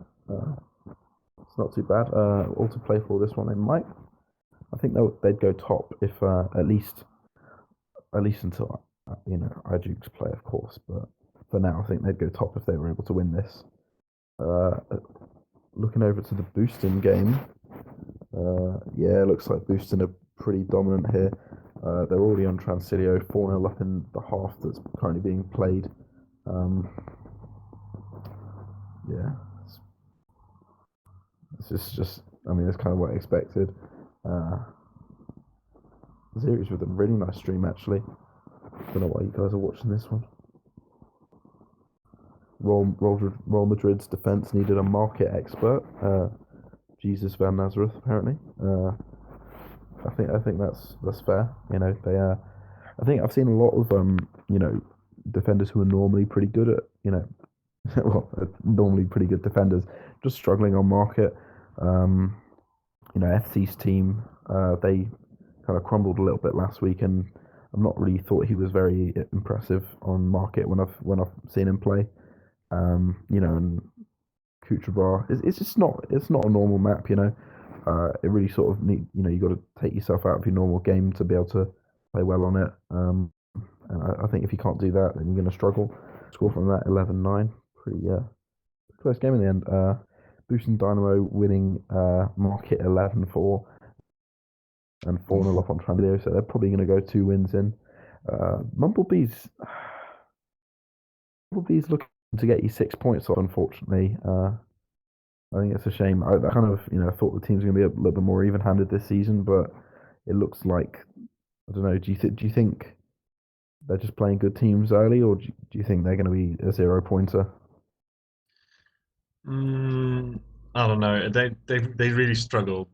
It's not too bad. All to play for this one, they might. I think they'd go top if at least until Ijukes play, of course. But for now, I think they'd go top if they were able to win this. Looking over to the Booston game, yeah, it looks like Booston are pretty dominant here. They're already on Transilio, 4-0 up in the half that's currently being played. Yeah, it's just I mean, it's kind of what I expected. Series with a really nice stream, actually. Don't know why you guys are watching this one. Real Madrid's defense needed a market expert. Jesus Van Nazareth, apparently. I think that's fair. I think I've seen a lot of defenders who are normally pretty good at well, normally pretty good defenders just struggling on market. FC's team they kind of crumbled a little bit last week, and I've not really thought he was very impressive on market when I've seen him play. And Kucherbar, it's just not a normal map. It really sort of you got to take yourself out of your normal game to be able to play well on it. And I think if you can't do that, then you're going to struggle. Score from that 11-9, pretty close game in the end. Booston Dynamo winning market 11-4 and 4-0 up on Transilio, so they're probably going to go 2 wins in. Mumblebees looking to get you 6 points off, unfortunately. I think it's a shame. I kind of, thought the team's going to be a little bit more even-handed this season, but it looks like, I don't know, do you think they're just playing good teams early, or do you think they're going to be a 0-pointer? I don't know. They really struggled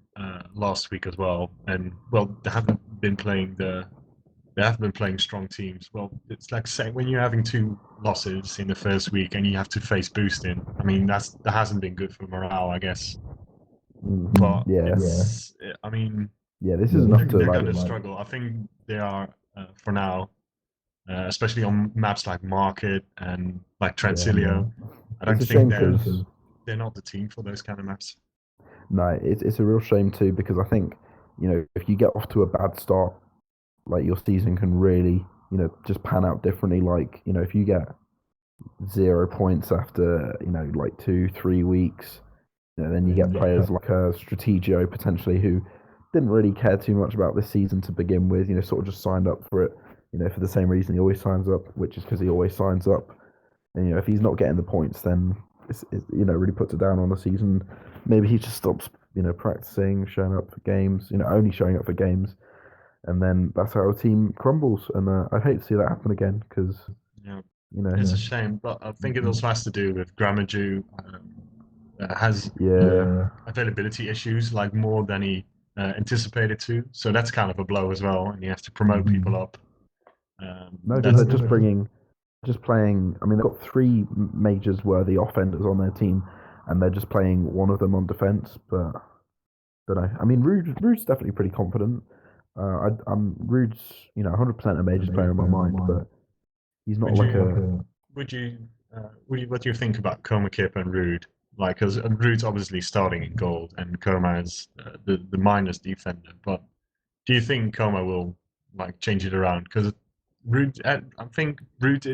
last week as well, and well, they haven't been playing strong teams. Well, it's like saying when you're having 2 losses in the first week and you have to face Boosting. I mean, that hasn't been good for morale, I guess. But yeah. I mean, Yeah, this is enough to they're like. going to struggle. I think they are for now, especially on maps like Market and like Transilio. I don't It's a think shame because they're not the team for those kind of maps. no, it's a real shame too because I think if you get off to a bad start, like your season can really just pan out differently. Like if you get 0 points after like 2-3 weeks, then you get players like a Strategio potentially who didn't really care too much about this season to begin with. Sort of just signed up for it. For the same reason he always signs up, which is because he always signs up. And if he's not getting the points, then it really puts it down on the season. Maybe he just stops practicing, showing up for games. Only showing up for games, and then that's how a team crumbles. And I'd hate to see that happen again because Yeah, it's a shame, but I think it also has to do with Gramaju has availability issues, like more than he anticipated to. So that's kind of a blow as well, and he has to promote people up. No, because they're just playing. I mean, they've got three majors worthy offenders on their team, and they're just playing one of them on defense. But don't know. I mean, Rude's definitely pretty confident. I'm Rude's 100% a majors player in my mind, but he's not like a. Would you what do you think about Coma Kip and Rude? Like, because Rude's obviously starting in gold, and Coma is the minus defender. But do you think Coma will like change it around? Because Rude, I think Rude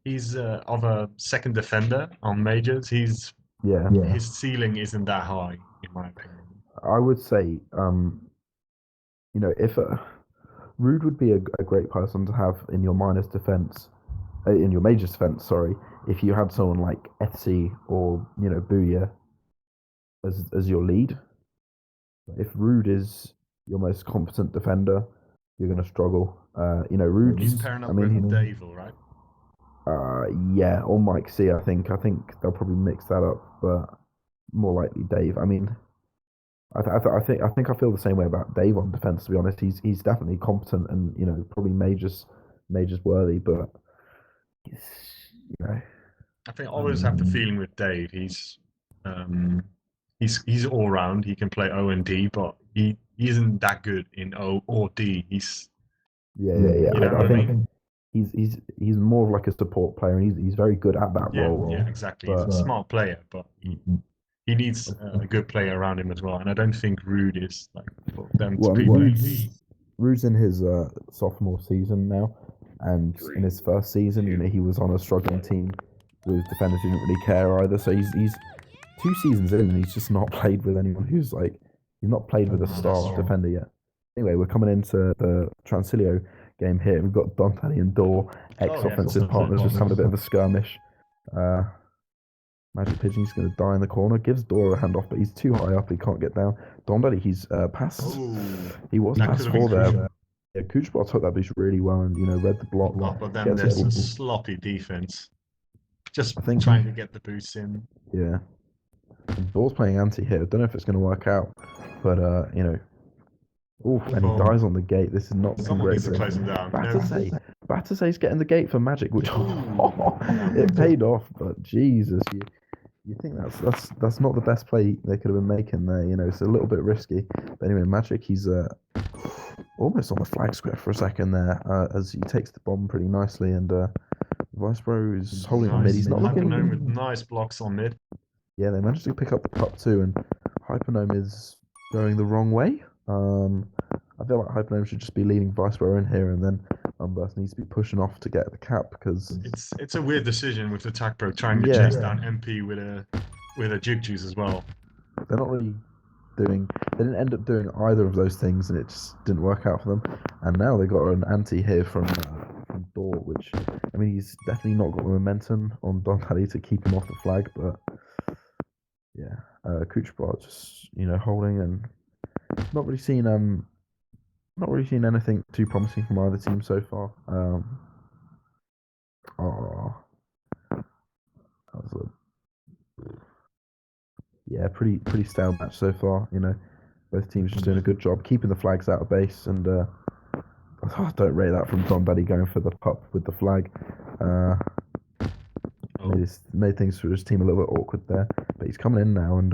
he's of a second defender on majors. His ceiling isn't that high, in my opinion. I would say, if Rude would be a great person to have in your minus defense, in your majors defense. Sorry, if you had someone like Etsy or Booyah as your lead. If Rude is your most competent defender, you're going to struggle. Rude. He's pairing up with Dave, right? Yeah, or Mike C. I think they'll probably mix that up, but more likely Dave. I mean, I think I feel the same way about Dave on defense. To be honest, he's definitely competent and probably majors worthy, but I think I always have the feeling with Dave. He's all round. He can play O and D, but he isn't that good in O or D. He's I think he's more of like a support player, and he's very good at that role. Yeah, exactly. He's a smart player, but he needs a good player around him as well. And I don't think Rude is like for them to be Rude's in his sophomore season now, and in his first season, he was on a struggling team with defenders who didn't really care either. So he's 2 seasons in, and he's just not played with anyone who's like he's not played with a star defender yet. Anyway, we're coming into the Transilio game here. We've got Dante and Dor, ex-offensive partners, just having a bit of a skirmish. Magic Pigeon's going to die in the corner. Gives Dor a handoff, but he's too high up. He can't get down. Dondaddy, he's passed. He was passed 4 there. Yeah, Kuchbot took that boost really well and read the block. But then there's some sloppy defense. Just trying to get the boost in. Yeah. And Dor's playing anti here. I don't know if it's going to work out, but and he dies on the gate. This is not looking great. Needs to close him down. Batase's getting the gate for Magic, which it paid off. But Jesus, you think that's not the best play they could have been making there. It's a little bit risky. But anyway, Magic, he's almost on the flag square for a second there as he takes the bomb pretty nicely, and Vicebro is holding on mid. He's not looking with nice blocks on mid. Yeah, they managed to pick up the top 2, and Hypernome is going the wrong way. I feel like Hypernome should just be leaving Vicebro in here, and then Unburst needs to be pushing off to get the cap because it's a weird decision with the TagPro trying to chase down MP with a Jig Juice as well. They're not really doing. They didn't end up doing either of those things, and it just didn't work out for them. And now they got an anti here from Dor, which I mean he's definitely not got the momentum on Dondaddy to keep him off the flag, but yeah, Kuchbot just holding and not really seen anything too promising from either team so far. Pretty stale match so far. Both teams just doing a good job keeping the flags out of base, and I don't rate that from Dondaddy going for the pup with the flag. Made things for his team a little bit awkward there, but he's coming in now, and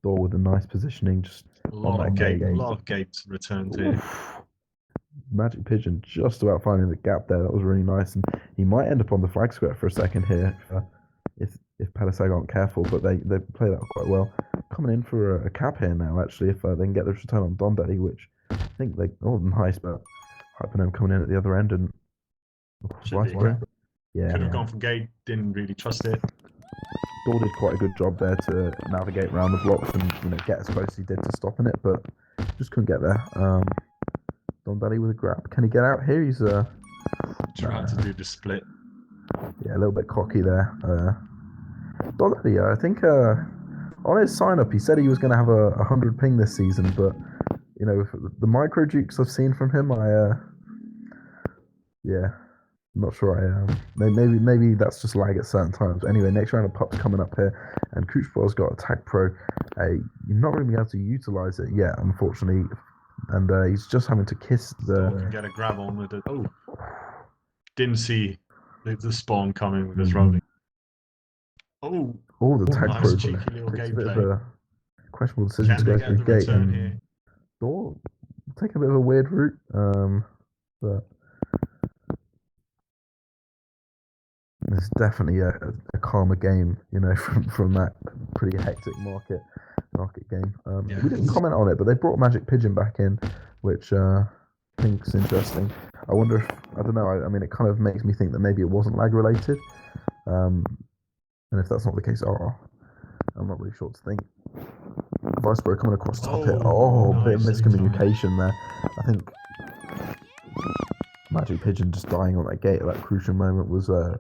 Thor with a nice positioning, just A on lot that of gate. a lot of gates returned here. Oof. Magic Pigeon just about finding the gap there. That was really nice, and he might end up on the flag square for a second here if Pelistag aren't careful. But they play that quite well. Coming in for a cap here now. Actually, if they can get this return on Don Daddy, which I think they nice, but Hypernome coming in at the other end and Should be. Yeah, Could have gone for gate. Didn't really trust it. Dor did quite a good job there to navigate around the blocks and get as close as he did to stopping it, but just couldn't get there. Don Daddy with a grab. Can he get out here? He's Trying to do the split. yeah, a little bit cocky there. Don Daddy, I think on his sign up he said he was going to have a 100 ping this season, but you know the micro jukes I've seen from him, yeah. I'm not sure I am. Maybe that's just lag at certain times. Anyway, next round of pups coming up here, and Coochball's got a TagPro. You're not going to be able to utilize it yet, unfortunately, and he's just having to kiss Thor can the. get a grab on with it. Oh, didn't see the spawn coming with his rolling. Oh, Oh, the nice TagPro cheeky little takes a bit of gameplay. a questionable decision Can to they go through get the the gate, return and here? Thor taking a bit of a weird route, but. It's definitely a calmer game, you know, from that pretty hectic market game. Yeah. We didn't comment on it, but they brought Magic Pigeon back in, which I think's interesting. I wonder if I don't know. I mean, it kind of makes me think that maybe it wasn't lag related, and if that's not the case, I'm not really sure what to think. Vicebro coming across top here. Oh, a bit of nicely miscommunication there. I think Magic Pigeon just dying on that gate at that crucial moment was, I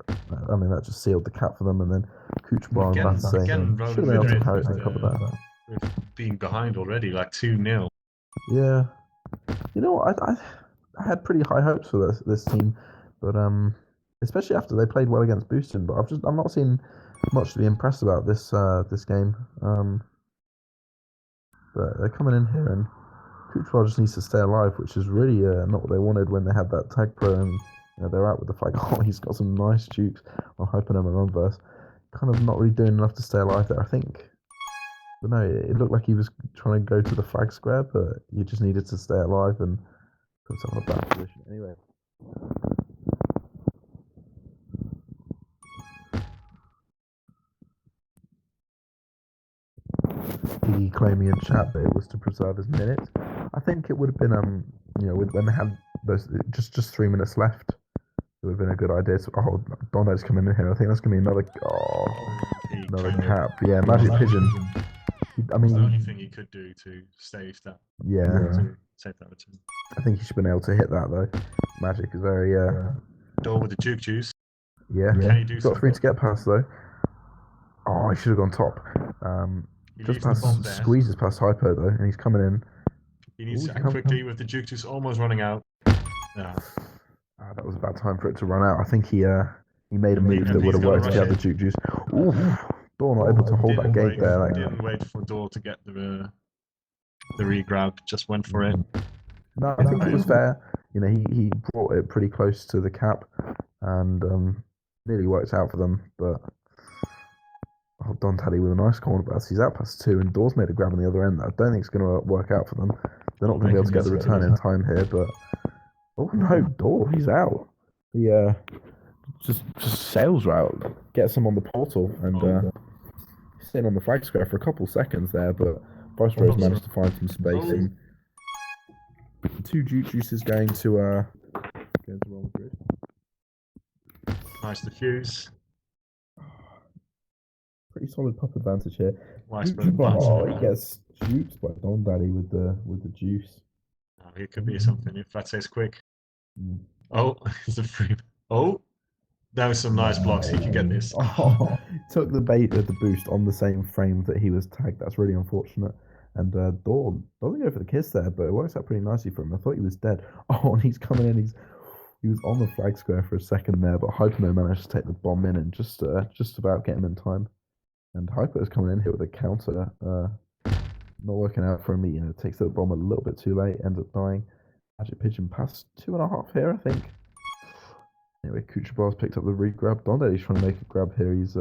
mean, that just sealed the cap for them. And then Cooch Bar and Vance should have been able to carry and cover that. With being behind already, like 2-0. Yeah, you know what? I had pretty high hopes for this team, but especially after they played well against Booston. But I'm not seeing much to be impressed about this game. But they're coming in here and Kuchar just needs to stay alive, which is really not what they wanted when they had that TagPro and they're out with the flag. Oh, he's got some nice jukes on Hypernome and Unverse. Kind of not really doing enough to stay alive there, I think. But no, it looked like he was trying to go to the flag square, but he just needed to stay alive and put himself in a bad position. Anyway. He claiming in chat that it was to preserve his minutes. I think it would have been when they had those just 3 minutes left, it would have been a good idea. So, Donda's coming in here. I think that's gonna be another cap. Yeah, Magic Pigeon. I mean, the only thing he could do to save that. Yeah. To save that return. I think he should have been able to hit that though. Magic is very Door with the juke juice. Yeah. Can he do Got 3 to get past though. Oh, he should have gone top. Just past squeezes past Hypo though, and he's coming in. He needs to act quickly with the juke juice almost running out. Yeah. That was a bad time for it to run out. I think he made a move that would have worked to get the juke juice. Ooh, Door not able to hold that gate there. Didn't wait for Door to get the re-grab, just went for it. No, I think it was fair. You know, he brought it pretty close to the cap and nearly worked out for them, but Don Taddy with a nice corner pass. He's out past 2 and Door's made a grab on the other end. I don't think it's going to work out for them. They're not going to be able to get the return in time here, but oh no, Door, he's out. He just sails route, gets him on the portal, and he's sitting on the flag square for a couple seconds there, but Viceroy's managed to find some space. And 2 juke juices going to Real Madrid. Nice defuse. Pretty solid pup advantage here. Nice he gets juked by Don Daddy with the juice. Oh, it could be something if that says quick. Oh, it's a free. Oh, that was some nice blocks. He can get this. Oh, took the bait of the boost on the same frame that he was tagged. That's really unfortunate. And Dawn doesn't go for the kiss there, but it works out pretty nicely for him. I thought he was dead. Oh, and he's coming in. He was on the flag square for a second there, but Hypno managed to take the bomb in and just about get him in time. And Hyper is coming in here with a counter. Not working out for him. He takes the bomb a little bit too late, ends up dying. Magic Pigeon past 2.5 here, I think. Anyway, Kuchabar's picked up the re-grab. Donde, he's trying to make a grab here. He's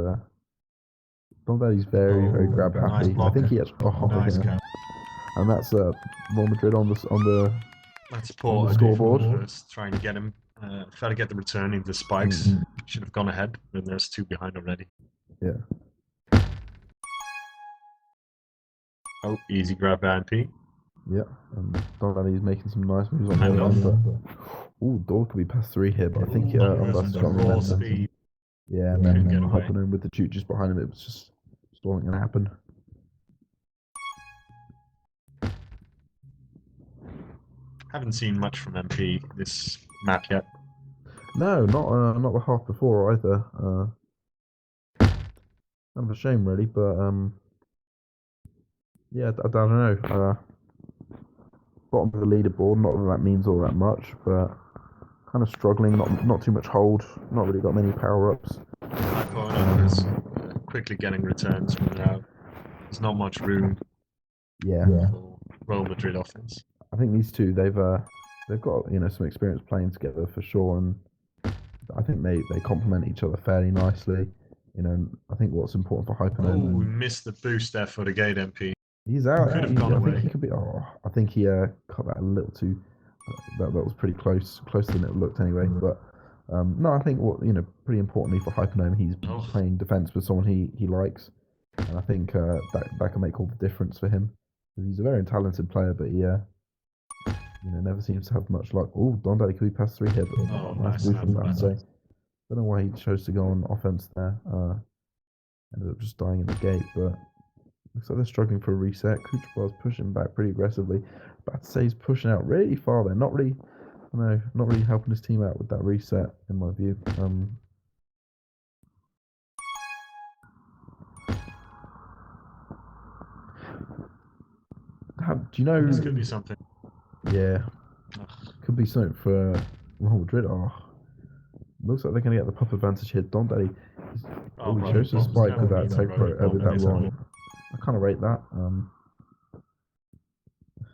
Don Daddy's very grab nice happy. I block. think he has. Oh, Nice yeah. go. And that's Real Madrid on the That's on poor the scoreboard. first, trying to get him. Try to get the return into spikes. Should have gone ahead, but there's 2 behind already. Yeah. Oh, easy grab by MP. Yeah. And Don Daddy's making some nice moves on the Hand other off. end, but Dor could be past 3 here, but I think Unverse got Raw momentum. speed. Yeah, and Couldn't then get away. Hypernome with the juke just behind him, it was just wasn't going to happen. Haven't seen much from MP this map yet. No, not the half before either. Kind of a shame, really, but yeah, I don't know. Bottom of the leaderboard, not that that means all that much, but kind of struggling. Not too much hold. Not really got many power ups. Hypo is quickly getting returns from now. There's not much room Yeah, for Real Madrid offense. I think these two they've got some experience playing together for sure, and I think they complement each other fairly nicely. I think what's important for Oh, Hypernome. we missed the boost there for the gate MP. He's out. Could have I gone think away. he could be. Oh, I think he cut that a little too. That was pretty closer than it looked anyway. But no, I think pretty importantly for Hypernome, he's playing defense with someone he likes, and I think that can make all the difference for him. He's a very talented player, but he never seems to have much luck. Oh, Don Daddy could be past 3 here, but nice boost from that. I'd say. Don't know why he chose to go on offense there. Ended up just dying in the gate, but. Looks like they're struggling for a reset. Kucherbar's pushing back pretty aggressively. But to say he's pushing out really far there. Not really helping his team out with that reset, in my view. Do you know? This could be something. Yeah, could be something for Real Madrid. Oh, looks like they're going to get the puff advantage here. Don Daddy. He chose to spike with that TagPro with that wrong. I kind of rate that.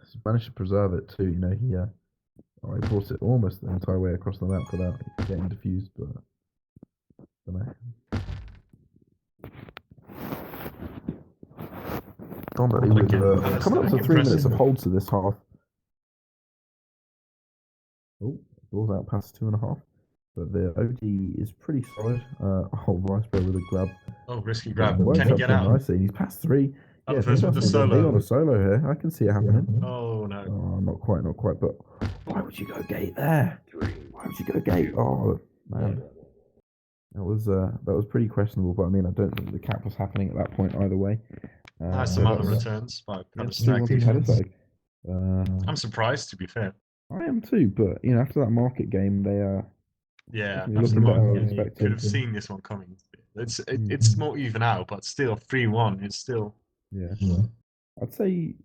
He's managed to preserve it too. He brought it almost the entire way across the map without getting diffused, but I don't know. Don Daddy with coming up to 3 minutes of hold to this half. Oh, ball's out past 2.5. But the OD is pretty solid. Vicepro with a grab. Oh, risky grab. Works Can he up get to out? nicely. He's past 3. Up Yeah, first with the be solo. on a solo here. I can see it happening. Oh no. Oh, not quite. But why would you go gate there? Why would you go gate? Oh man, that was pretty questionable. But I mean, I don't think the cap was happening at that point either way. Nice amount of returns by Pelistag. Pelistag. I'm surprised, to be fair. I am too, but after that market game, they Yeah, looking after better than you expected. could have seen this one coming. It's more even out, but still 3-1 is still. Yeah. I'd say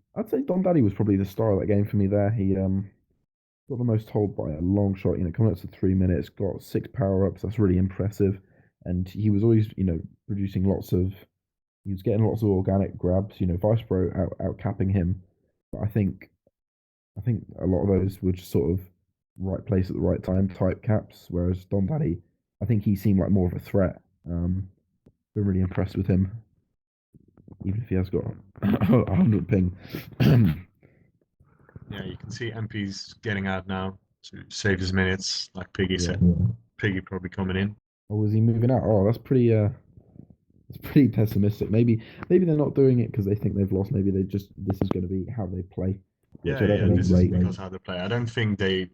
Don Daddy was probably the star of that game for me there. He got the most hold by a long shot, coming up to 3 minutes, got 6 power ups, that's really impressive. And he was always, producing he was getting lots of organic grabs, Vicepro out capping him. But I think a lot of those were just sort of right place at the right time type caps, whereas Don Daddy, I think he seemed like more of a threat. Been really impressed with him. Even if he has got 100 ping. Yeah, you can see MP's getting out now to save his minutes, like Piggy said. Piggy probably coming in. Oh, is he moving out? Oh, that's pretty pessimistic. Maybe they're not doing it because they think they've lost. Maybe this is going to be how they play. Yeah, this is because how they play. I don't think they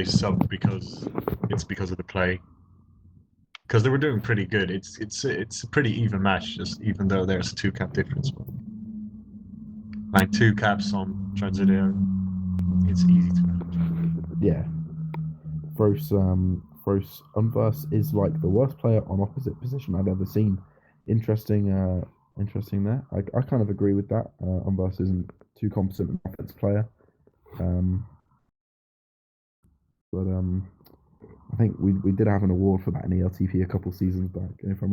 sub because it's because of the play. Because they were doing pretty good. It's a pretty even match, just even though there's a 2 cap difference. Like 2 caps on Transiter, it's easy to manage. Yeah. Frost Unverse is like the worst player on opposite position I've ever seen. Interesting there. I kind of agree with that. Unverse isn't too competent an offense player. But I think we did have an award for that in ELTP a couple seasons back. If I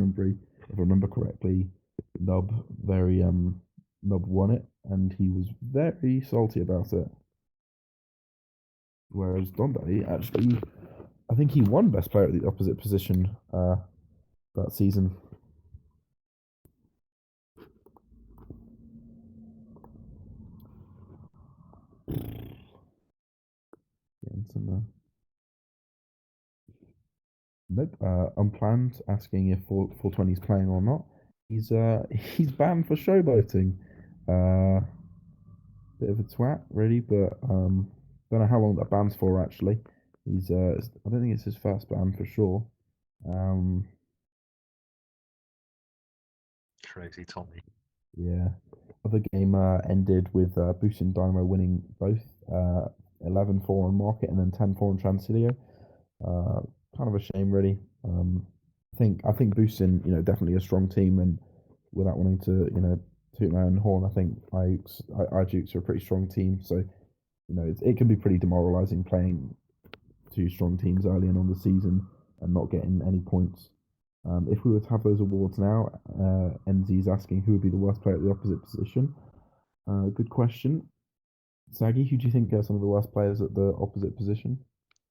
remember correctly, Nub won it, and he was very salty about it. Whereas Don Daddy actually, I think he won best player at the opposite position that season. getting some. Nope. Unplanned asking if 420 is playing or not. He's banned for showboating. Bit of a twat, really, but don't know how long that ban's for actually. I don't think it's his first ban for sure. Crazy Tommy. Yeah. Other game ended with Boost and Dynamo winning both 11-4 on Market and then 10-4 on Transilio. Kind of a shame, really. I think Boostin, definitely a strong team, and without wanting to, toot my own horn, I think Jukes are a pretty strong team. So, it can be pretty demoralising playing two strong teams early on the season and not getting any points. If we were to have those awards now, NZ's asking who would be the worst player at the opposite position. Good question. Saggy, who do you think are some of the worst players at the opposite position?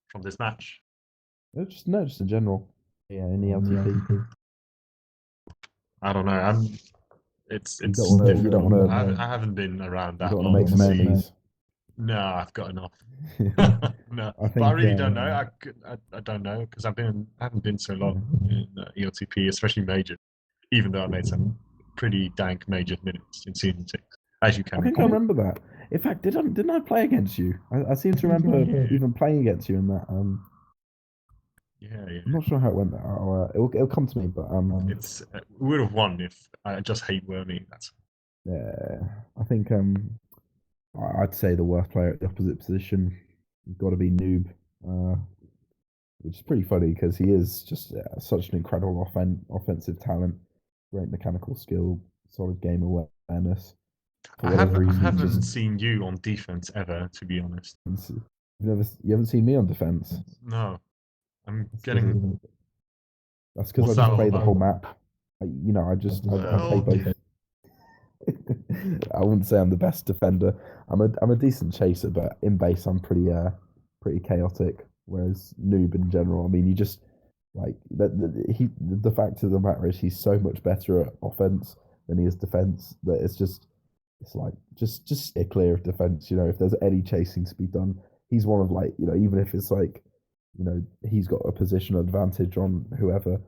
From this match? Just in general. Yeah, in the ELTP. I don't know. It's You don't want to. You don't want to. I haven't been around that You don't long. want to make some enemies. No, I've got enough. No, I but I think, really don't know. I don't know because I haven't been so long in ELTP, especially major. Even though I made some pretty dank major minutes in season 6, as you can. I think I remember that. In fact, didn't I play against you? I seem to remember even playing against you in that. Yeah. I'm not sure how it went. It'll come to me, but we would have won if I just hate worming. That's yeah. I think I'd say the worst player at the opposite position got to be Noob, which is pretty funny because he is just such an incredible offensive talent, great mechanical skill, solid game awareness. I haven't seen you on defense ever, to be honest. You haven't seen me on defense? No. That's because I just play the whole map. I play both. I wouldn't say I'm the best defender. I'm a decent chaser, but in base I'm pretty chaotic. Whereas Noob in general, I mean, you just like the fact of the matter is he's so much better at offense than he is defense that it's like just stay clear of defense. If there's any chasing to be done, he's one of even if it's he's got a positional advantage on whoever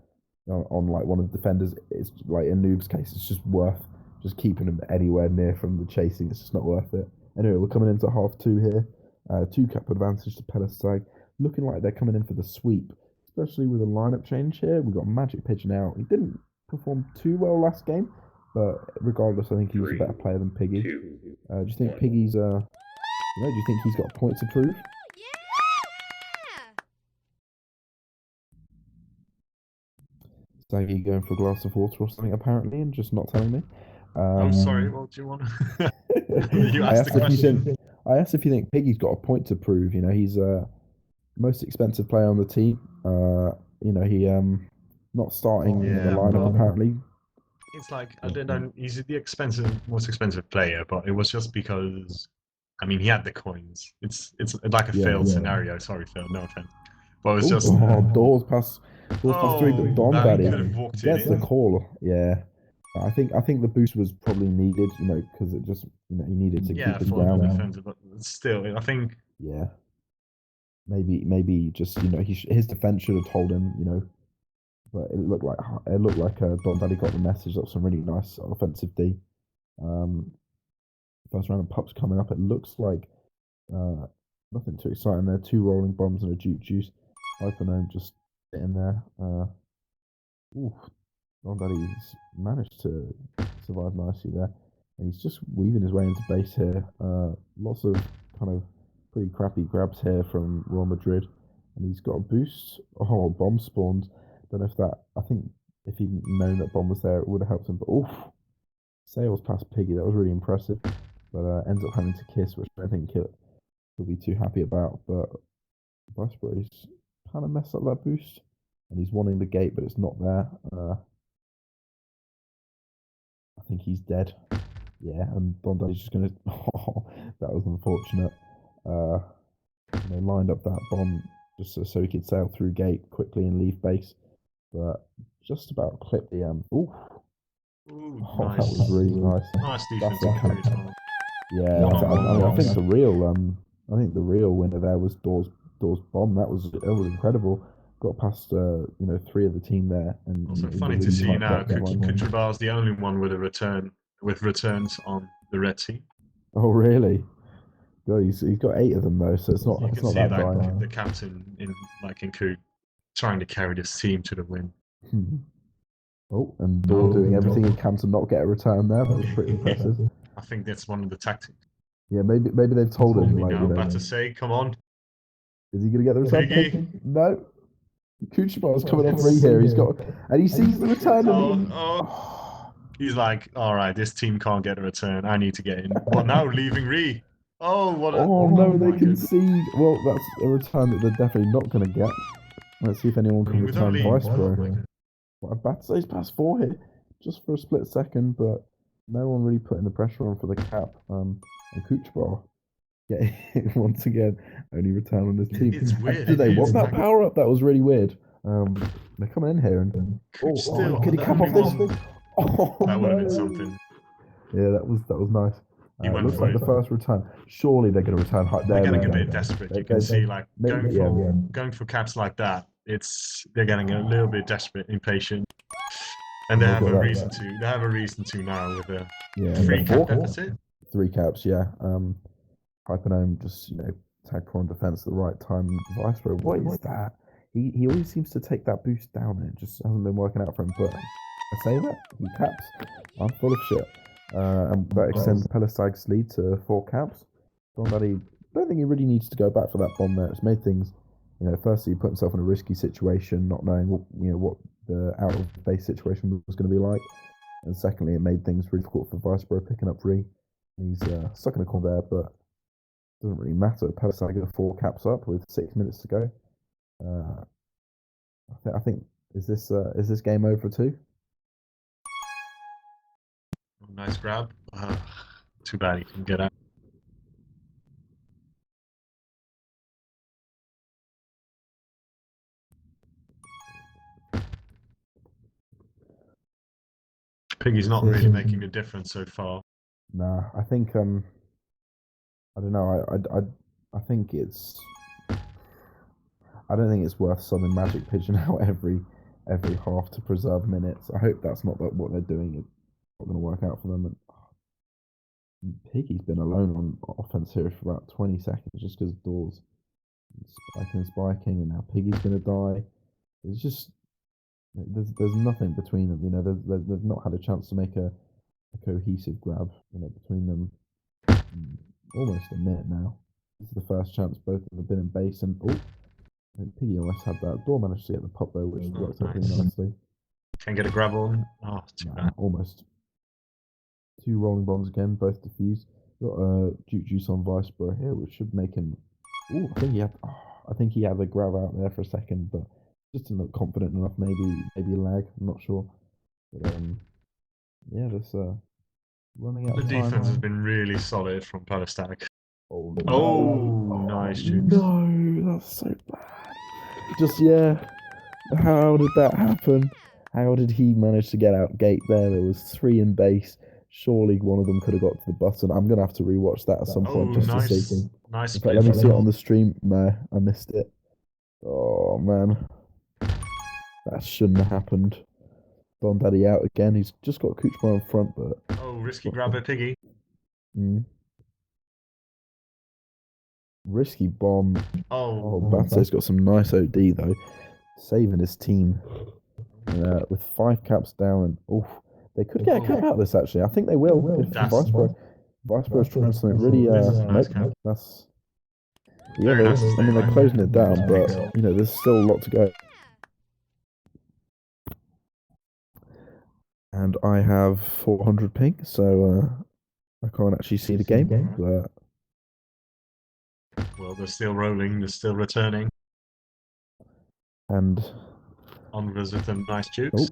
on one of the defenders. It's like in Noob's case, it's just worth just keeping him anywhere near from the chasing. It's just not worth it. Anyway, we're coming into half 2 here. 2-cap advantage to Pelistag. Looking like they're coming in for the sweep, especially with a lineup change here. We've got Magic Pigeon out. He didn't perform too well last game, but regardless, I think he was a better player than Piggy. Do you think Piggy's do you think he's got points to prove? Saggy going for a glass of water or something apparently, and just not telling me. I'm sorry. What do you want? You asked the question. I asked if you think Piggy's got a point to prove. He's most expensive player on the team. He not starting in the lineup apparently. It's like I don't know. He's the most expensive player, but it was just because. I mean, he had the coins. It's like a failed scenario. Sorry, Phil. No offense. But it was just doors past 3, but Don Daddy gets the call. Yeah. I think the boost was probably needed, because it just, he needed to keep his ground. But still, I think. Yeah. Maybe just his defense should have told him, but it looked like Don Daddy got the message. That was some really nice offensive D. First round of pups coming up. It looks like nothing too exciting there. 2 rolling bombs and a juke juice. Hypernome just sitting there. Don Daddy's managed to survive nicely there. And he's just weaving his way into base here. Lots of kind of pretty crappy grabs here from Real Madrid. And he's got a boost. Oh, bomb spawned. Don't know if that... I think if he'd known that bomb was there, it would have helped him. But sails past Piggy. That was really impressive. But ends up having to kiss, which I don't think he'll be too happy about. But Viceroy's kind of messed up that boost. And he's wanting the gate, but it's not there. I think he's dead. Yeah, and Bondi's just going to... Oh, that was unfortunate. They lined up that bomb just so he could sail through gate quickly and leave base. But just about clipped the... Ooh, nice. That was really nice. Nice defense. Yeah, I think the real winner there was Dawes Dawes bomb. That was incredible. Got past 3 of the team there, and Also, in the funny to really see tight now, back line. Kutrabal's the only one with a returns on the red team. Oh really? God, he's got 8 of them though, so it's not You it's can not see that like dire. the captain in Coot trying to carry this team to the win. Oh, and Daw doing everything he can to not get a return there. That was pretty impressive. I think that's one of the tactics. Yeah, maybe they've told him like, About to say, come on, is he gonna get the return? Piggy. No. Kuchermov's coming on free here. He's got, and he sees the return. And he's like, all right, this team can't get a return. I need to get in. What now? Leaving Ree. Oh, what? Oh no, they my goodness. concede. Well, that's a return that they're definitely not going to get. Let's see if anyone can with return only- Vice oh Pro. my goodness. Well, I'm about to say he's past 4 here, just for a split second, but no one really putting the pressure on for the cap. And Kucherov, yeah, once again, only return on his team. It's weird. Did they It want is that like- power up? That was really weird. They're coming in here and Still, can he cap off this? Oh, that would have been no. something. Yeah, that was nice. He went looks for like it. the first return. Surely they're going to return high. They're There we getting a go. bit desperate. You They- can they- see, like maybe- going for caps like that. They're getting a little bit desperate, impatient, and they They've have got a that- reason to. They have a reason to now with a Yeah, 3 and cap four- deficit. 3 caps, yeah. Hypernome just, TagPro on defense at the right time. Viceroy, what is that? He always seems to take that boost down and it just hasn't been working out for him. But I say that, he caps. I'm full of shit. And that extends Pelistag's lead to 4 caps. Somebody, don't think he really needs to go back for that bomb there. It's made things, firstly he put himself in a risky situation, not knowing what the out of base situation was going to be like. And secondly, it made things really difficult for Vicebro picking up Ree. He's stuck in a corner there, but doesn't really matter. Pelistag got 4 caps up with 6 minutes to go. I think is this game over too? Nice grab. Too bad he can get out. Piggy's not really making a difference so far. Nah, I think I don't know. I think it's. I don't think it's worth summing Magic Pigeon out every half to preserve minutes. I hope that's not what they're doing. It's not going to work out for them. And Piggy's been alone on offense here for about 20 seconds just because Dawes spiking, and now Piggy's going to die. It's just there's nothing between them. They've not had a chance to make a cohesive grab. Between them, almost a minute now. This is the first chance both of them have been in base, and Piggy almost had that. Daw managed to get the pop though, which worked out really nicely. Can get a grab on. Oh, too bad. Almost. 2 rolling bombs again, both defused. Got Juice on Vicebro here, which should make him. Ooh, I think he had a grab out there for a second, but just didn't look confident enough. Maybe lag. I'm not sure. But yeah, this running out The of time. defense has been really solid from Pelistag. Oh, Nice juice. no, that's so bad. Just how did that happen? How did he manage to get out gate there? There was 3 in base. Surely one of them could have got to the button. I'm gonna have to rewatch that at some point just to see. Nice. In fact, let me see it on the stream. No, I missed it. Oh man, that shouldn't have happened. Don Daddy out again. He's just got Kuchma in front, but Risky grab by Piggy. Risky bomb. Oh, Batse's got some nice OD though, saving his team with 5 caps down. And they could get a cap out of this actually. I think they will. If Vicebro's trying something really. nice cap. That's Very nice to stay they're alive. closing it down, but there's still a lot to go. And I have 400 ping, so I can't actually see the game. But Well, they're still rolling. They're still returning. and Onwards with a nice jukes.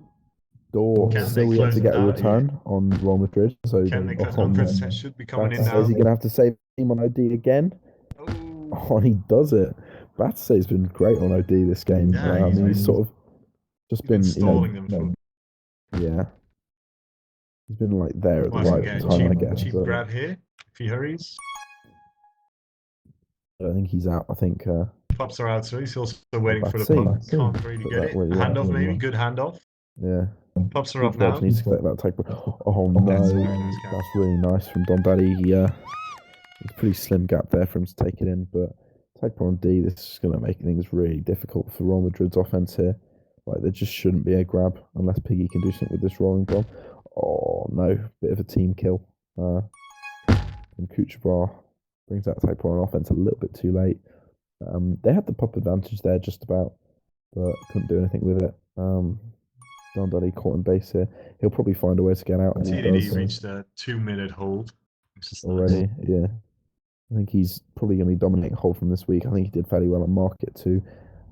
Daw Can still they yet close to it get a down? return on Real Madrid. So Can they close it? Should be coming in Batse now. is he gonna have to save him on OD again? Oh, And he does it. Batse's been great on OD this game. Yeah, I mean, he's sort of just been stalling them for. yeah. He's been like there at the Well, I can right get a time, I cheap, guess. cheap But grab here if he hurries. I think he's out. I think Pops are out, so he's also waiting for the Batsy. puck. Can't really Put get that it. really well, Handoff really maybe. well. Good handoff. Yeah. Pops are off Cooch now. Barge needs to collect that TagPro. Oh no, That's a very nice catch. that's really nice from Don Daddy. Yeah, it's a pretty slim gap there for him to take it in, but TagPro on D, this is going to make things really difficult for Real Madrid's offense here. Like, there just shouldn't be a grab unless Piggy can do something with this rolling bomb. Oh no, bit of a team kill. And Cooch Bar brings that TagPro on offense a little bit too late. They had the pop advantage there just about, but couldn't do anything with it. Don Daddy caught in base here. He'll probably find a way to get out. And he TDD does reached a 2-minute hold. Which is already. Nice. Yeah, I think he's probably going to be dominating hold from this week. I think he did fairly well at market too,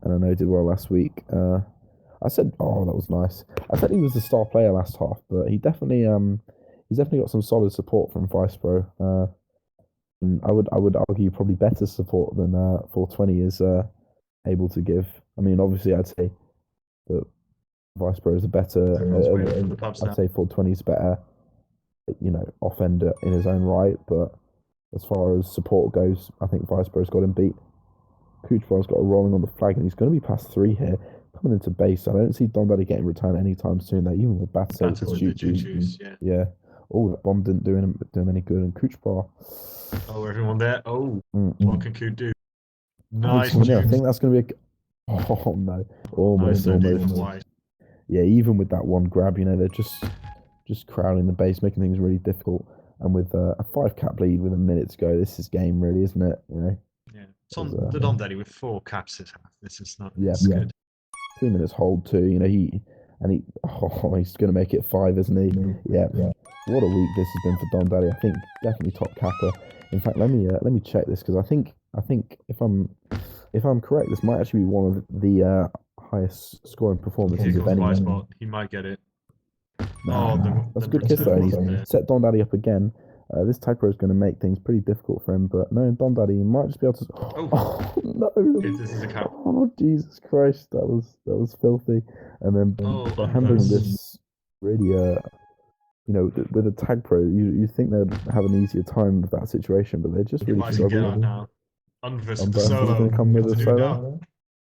and I know he did well last week. I said, oh, that was nice. I said he was the star player last half, but he's definitely got some solid support from Vice Pro. And I would argue probably better support than 420 is able to give. I mean, obviously, I'd say that Vice Pro is a better. Everyone's waiting for the pops I'd now. say 420 is better, offender in his own right. But as far as support goes, I think Vice Pro's got him beat. Cooch Bar's got a rolling on the flag, and he's going to be past 3 here, coming into base. I don't see Don Daddy getting returned anytime soon. There, even with Batsy, That's with the choo-choos, yeah. yeah. Oh, that bomb didn't do him any good, and Cooch Bar. Oh, everyone there. Oh, Mm-mm. what can Coot do? Nice. I think that's going to be a. Oh no, almost. Yeah, even with that one grab, they're just crowding the base, making things really difficult. And with a 5-cap lead with a minute to go, this is game, really, isn't it? Yeah, it's on the Don Daddy with 4 caps this half. This is not. Yeah, It's good. 3 minutes hold too. He's going to make it 5, isn't he? Yeah. What a week this has been for Don Daddy. I think definitely top capper. In fact, let me check this, because I think if I'm correct, this might actually be one of the highest scoring performances Here of goes any. Vice Spot. He might get it. That's a good kiss though. And he's set Don Daddy up again. This TagPro is going to make things pretty difficult for him, but no, Don Daddy might just be able to. Oh no! This is a cap. Oh Jesus Christ, that was filthy. And then they're handling this really, with a TagPro, you think they'd have an easier time with that situation, but they're just really struggling. Now. Unverse Unverse solo. is going to come with a solo. Now.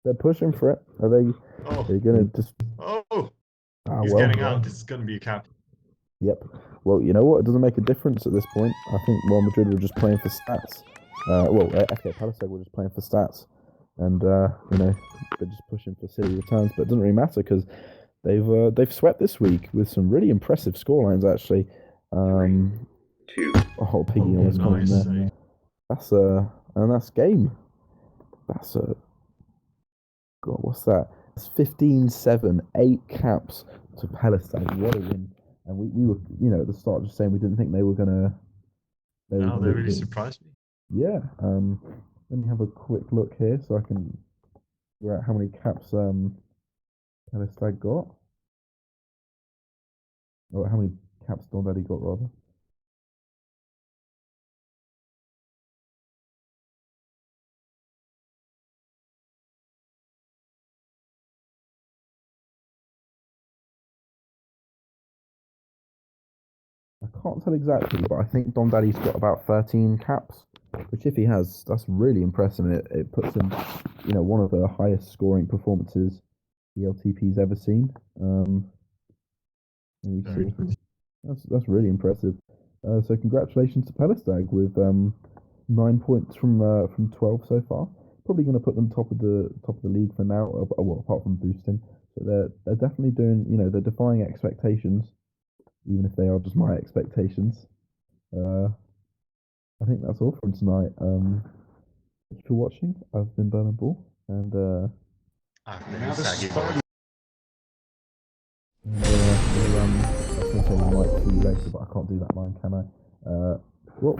They're pushing for it. Are they? They're going to just. Oh. He's getting out. This is going to be a cap. Yep. Well, you know what? It doesn't make a difference at this point. I think Real Madrid were just playing for stats. FK Pelistag were just playing for stats, and they're just pushing for silly returns. But it doesn't really matter, because they've swept this week with some really impressive scorelines actually. 3, 2. Oh, Piggy almost coming there. That's game. That's God, what's that? It's 15-7, 8 caps to Pelistag. What a win! And we were, at the start just saying we didn't think they were gonna. They really surprised me. Yeah. Let me have a quick look here so I can figure out how many caps Pelistag got. Or how many caps Don Daddy got rather. I can't tell exactly, but I think Don Daddy's got about 13 caps, which if he has, that's really impressive. It puts him, one of the highest scoring performances ELTP's ever seen. Let me see. That's really impressive. So congratulations to Pelistag with 9 points from 12 so far. Probably going to put them top of the league for now. Well, apart from boosting, so they're definitely doing. They're defying expectations, even if they are just my expectations. I think that's all from tonight. Thank you for watching. I've been Bernard Ball, and I've been Saggy Boy. I was going to say we might see you later, but I can't do that line, can I? Well.